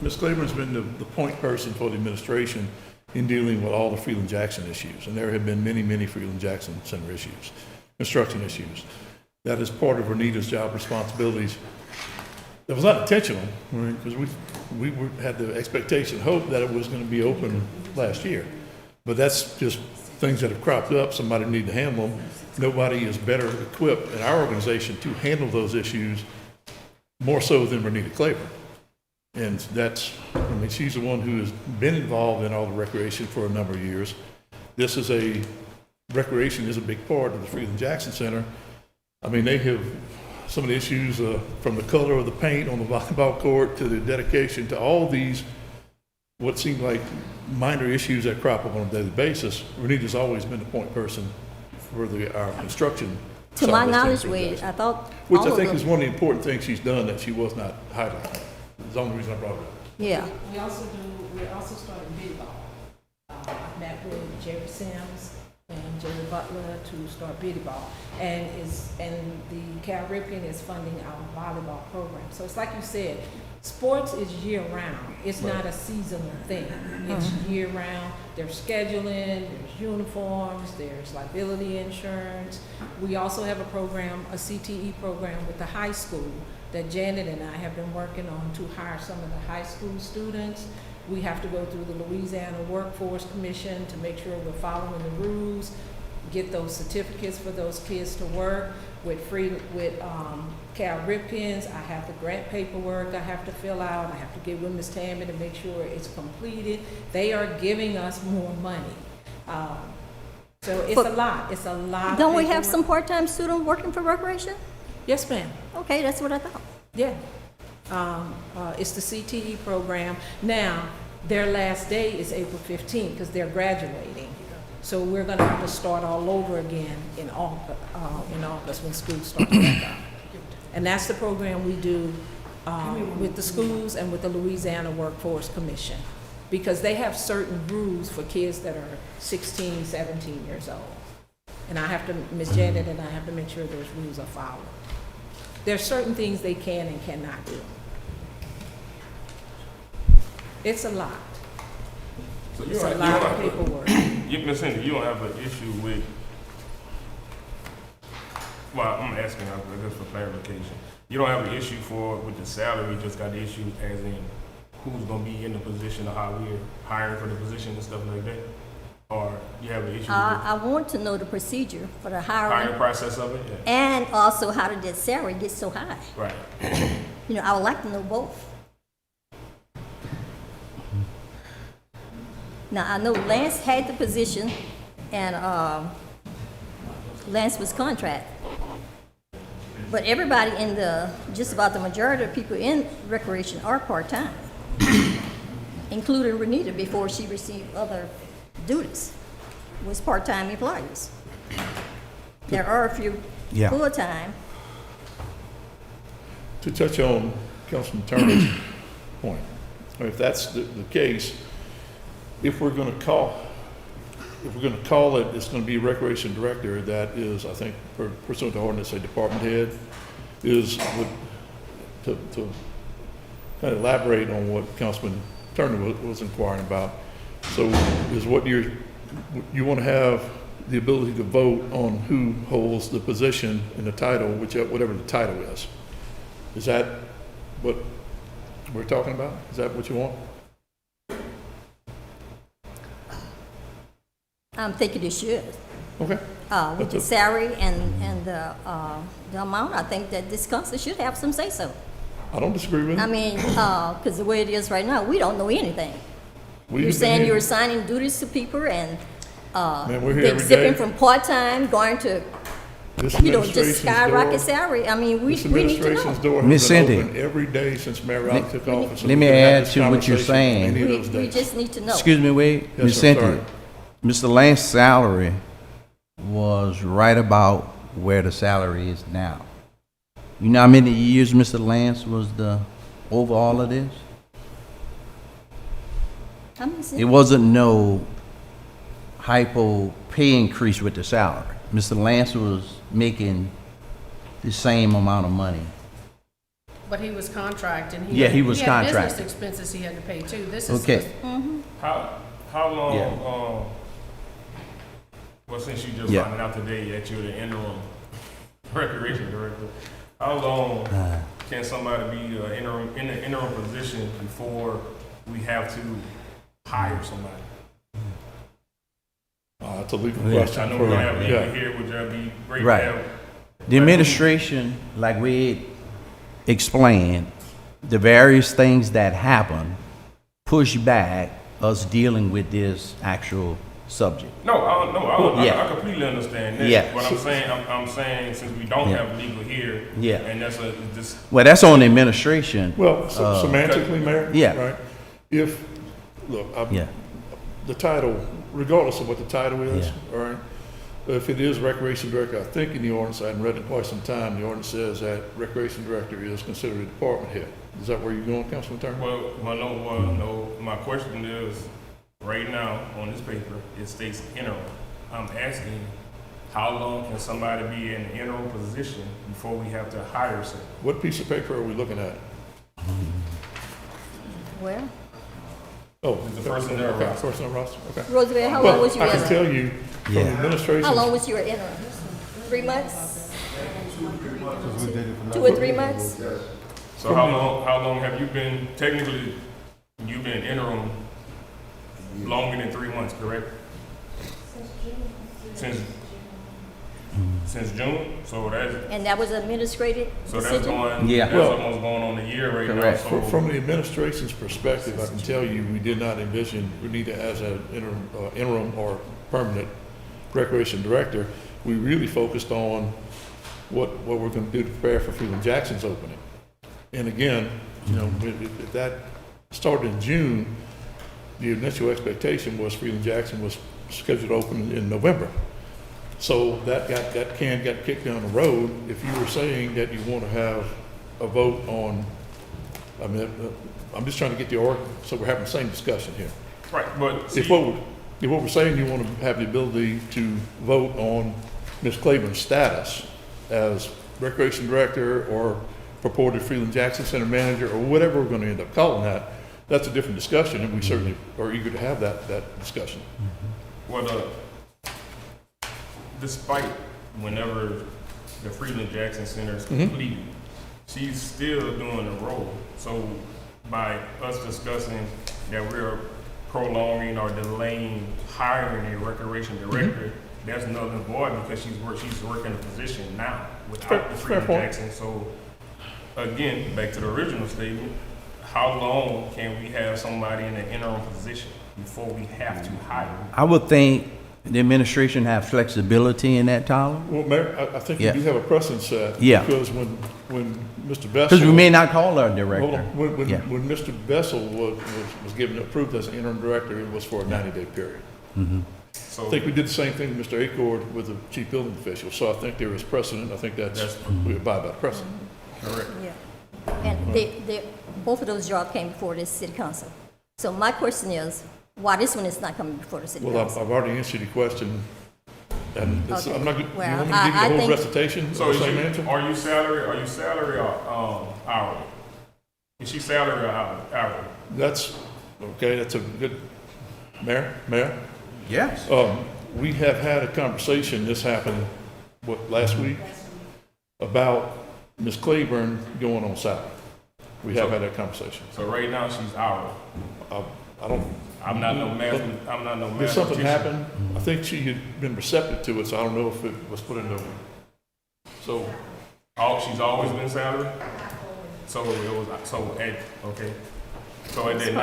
Ms. Claiborne's been the point person for the administration in dealing with all the Freeland Jackson issues. And there have been many, many Freeland Jackson Center issues, construction issues. That is part of Renita's job responsibilities. That was not intentional, because we had the expectation, hope that it was going to be open last year. But that's just things that have cropped up, somebody need to handle them. Nobody is better equipped in our organization to handle those issues more so than Renita Claiborne. And she's the one who has been involved in all the recreation for a number of years. Recreation is a big part of the Freeland Jackson Center. I mean, they have some of the issues from the color of the paint on the volleyball court to the dedication to all these, what seem like minor issues that crop up on a daily basis. Renita's always been the point person for our construction. To my knowledge, Wade, I thought Which I think is one of the important things she's done that she was not highlighting. It's the only reason I brought it up. Yeah. We're also starting bid ball. I met with Jerry Sims and Jerry Butler to start Biddy Ball. And the Cal Ripken is funding our volleyball program. So it's like you said, sports is year round. It's not a seasonal thing. It's year round. There's scheduling, there's uniforms, there's liability insurance. We also have a program, a CTE program with the high school that Janet and I have been working on to hire some of the high school students. We have to go through the Louisiana Workforce Commission to make sure we're following the rules, get those certificates for those kids to work. With Cal Ripkins, I have the grant paperwork I have to fill out. I have to get with Ms. Tammy to make sure it's completed. They are giving us more money. So it's a lot. It's a lot. Don't we have some part-time students working for recreation? Yes, ma'am. Okay, that's what I thought. Yeah. It's the CTE program. Now, their last day is April 15th because they're graduating. So we're gonna have to start all over again in August when school starts back up. And that's the program we do with the schools and with the Louisiana Workforce Commission, because they have certain rules for kids that are 16, 17 years old. And Ms. Janet and I have to make sure those rules are followed. There's certain things they can and cannot do. It's a lot. So It's a lot of paperwork. Ms. Cindy, you don't have an issue with, well, I'm asking just for clarification. You don't have an issue with the salary, you just got the issue as in who's gonna be in the position or how we're hiring for the position and stuff like that? Or you have an issue with I want to know the procedure for the the hiring process of it? Yeah. and also how did that salary get so high? Right. You know, I would like to know both. Now, I know Lance had the position, and Lance was contract. But everybody just about the majority of people in recreation are part-time, including Renita before she received other duties, was part-time employees. There are a few full-time. To touch on Councilman Turner's point, if that's the case, if we're gonna call it, it's gonna be recreation director, that is, I think, pursuant to ordinance, a department head, to kind of elaborate on what Councilman Turner was inquiring about. So is what you want to have the ability to vote on who holds the position and the title, whatever the title is. Is that what we're talking about? Is that what you want? I'm thinking it should. Okay. With the salary and the amount, I think that this council should have some say-so. I don't disagree with you. I mean, because the way it is right now, we don't know anything. We've You're been saying here. you're assigning duties to people and Man, we're here they're every zipping day. from part-time, going to, This you know, just administration's skyrocket door- salary. I mean, we This need to administration's know. door Miss has been Cindy. open every day since Mayor Riley took office. and let we me could have add this to what you're conversation saying. any of those We days. just need to know. Excuse me, wait, Yes, Ms. sir, Cynthia. sorry. Mr. Lance's salary was right about where the salary is now. You know how many years Mr. Lance was over all of this? How many cents? It wasn't no hypo pay increase with the salary. Mr. Lance was making the same amount of money. But he was contracting. Yeah, he was had contracted. business expenses he had to pay too. This is. Okay. How long, Yeah. well, since you just Yeah. found out today that you're the interim recreation director, how long can somebody be in the interim position before we have to hire somebody? It's a legal Yeah. question. I know for- we're gonna have yeah. legal here, would that be great to Right. have? The administration, like we explained, the various things that happen push back us dealing with this actual subject. I completely understand that. Yeah. But I'm saying since we don't Yeah. have legal here, Yeah. and that's just Well, that's on the administration. Well, semantically, Mayor? Yeah. Right? Yeah. The title, regardless of what the title is, Yeah. all right? If it is recreation director, I think in the ordinance, I haven't read it in quite some time, the ordinance says that recreation director is considered a department head. Is that where you're going, Councilman Turner? no. My question is, right right now on this paper, it states interim. I'm asking, how long can somebody be in an interim position before we have to hire someone? What piece of paper are we looking at? Where? Oh, The personnel okay, roster. personnel roster, okay. Roosevelt, how Well, long was you I can interim? tell you from Yeah. administration. How long was you interim? 3 months? Because we did it for 2 or 3 months? So how long have you been, technically, you've been interim longer than 3 months, correct? Since June? So that's, And that was administrative so that's decision? going, Yeah. that's almost going on a year right now. Correct. So From the administration's perspective, I can tell you, we did not envision Renita as an interim or permanent recreation director. We really focused on what we're going to do to prepare for Freeland Jackson's opening. And again, you know, if that started in June, the initial expectation was Freeland Jackson was scheduled to open in November. So that can got kicked down the road. If you were saying that you want to have a vote on, I mean, I'm just trying to get the order, so we're having the same discussion here. right, but If what we're saying, you want to have the ability to vote on Ms. Claiborne's status as recreation director or purported Freeland Jackson Center manager, or whatever we're going to end up calling that, that's a different discussion, and we certainly are eager to have that discussion. well, despite whenever the Freeland Jackson Center is completed, she's still doing the role. So by us discussing that we're prolonging or delaying hiring a recreation director, that's null and void because she's working a position now without the Fair Freeland point. Jackson. So again, back to the original statement, how long can we have somebody in an interim position before we have to hire? I would think the administration have flexibility in that, Tyler. Well, Mayor, I think we Yeah. do have a precedent set. Yeah. Because when Mr. Bessel. Because we may not call her a Hold director. on. When Yeah. Mr. Bessel was given approved as an interim director, it was for a 90-day period. So I think we did the same thing with Mr. Acord with the chief building official, so I think there is precedent. I think we abide by precedent. correct. Yeah. And both of those jobs came before the city council. So my question is, why this one is not coming before the city Well, council? I've already answered your question, and Okay. I'm not, you Well, want me to give you I the whole think- recitation So of is the same you, answer? are you salary or hourly? Is she salary or hourly? That's, okay, that's a good, Mayor? Yes. We have had a conversation, this happened, last week, about Ms. Claiborne going on salary. We have had that conversation. So right now she's hourly. I don't, I'm not no math. I'm not no did math. something happen? I think she had been receptive to it, so I don't know if it was put into, so, She's always been salary. So it was. So at that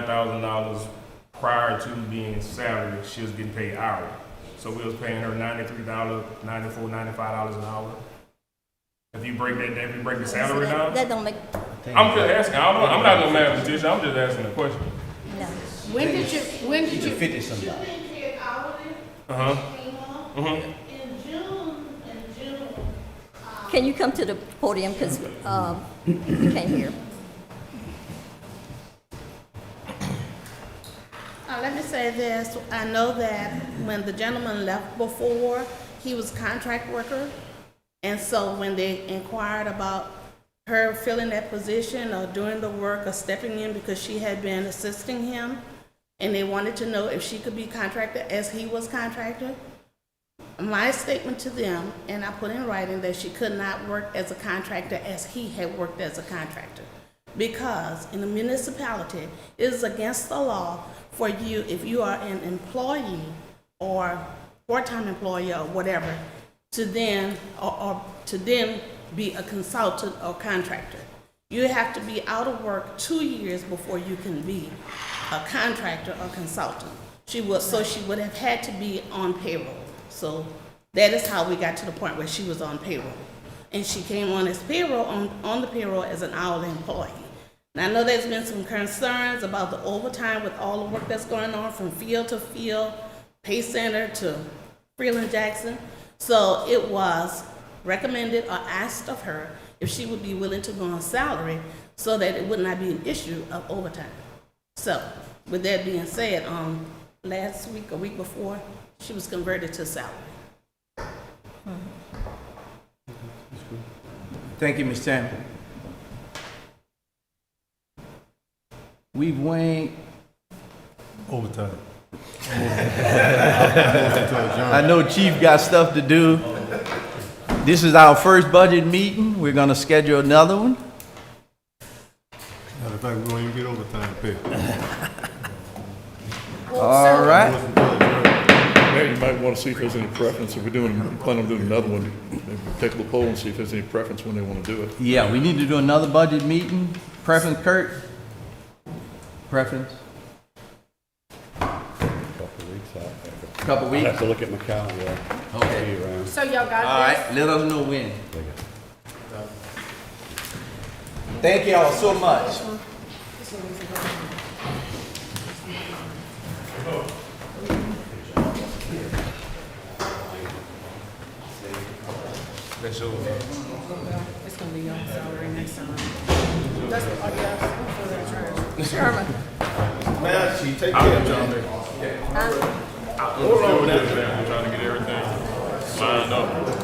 $99,000 prior to being salary, she was getting paid hourly. So we was paying her $93, $94, $95 an hour. If you break the salary down, That don't make, I'm just asking. I'm not no mathematician. I'm just asking a question. no. When did you? 50-something. Can you come to the podium, because you can't hear. Let me say this, I know that when the gentleman left before, he was a contract worker. And so when they inquired about her filling that position or doing the work or stepping in because she had been assisting him, and they wanted to know if she could be contracted as he was contractor, my statement to them, and I put in writing that she could not work as a contractor as he had worked as a contractor. Because in the municipality, it is against the law for you, if you are an employee or part-time employee or whatever, to then, or to then be a consultant or contractor. You have to be out of work 2 years before you can be a contractor or consultant. She would have had to be on payroll. So that is how we got to the point where she was on payroll. And she came on as payroll, on the payroll as an hourly employee. Now, I know there's been some concerns about the overtime with all the work that's going on from field to field, Pay Center to Freeland Jackson. So it was recommended or asked of her if she would be willing to go on salary so that it would not be an issue of overtime. So with that being said, last week or week before, she was converted to salary. Thank you, Ms. Tammy. We've went, Overtime. I know Chief got stuff to do. This is our first budget meeting. We're gonna schedule another one. Matter of fact, we won't even get overtime pay. All right. Mayor, you might want to see if there's any preference. If we're planning on doing another one, maybe take a little poll and see if there's any preference when they want to do it. Yeah, we need to do another budget meeting. Preference, Kurt? Preference? Couple I weeks? have to look at my calendar. Okay. So y'all got All this? right, let us know when. Thank y'all so much. It's gonna be on salary next time. That's what, oh, yeah, for that trash. Sherman. Man, she take care of John. Hold on, we're trying to get everything lined up.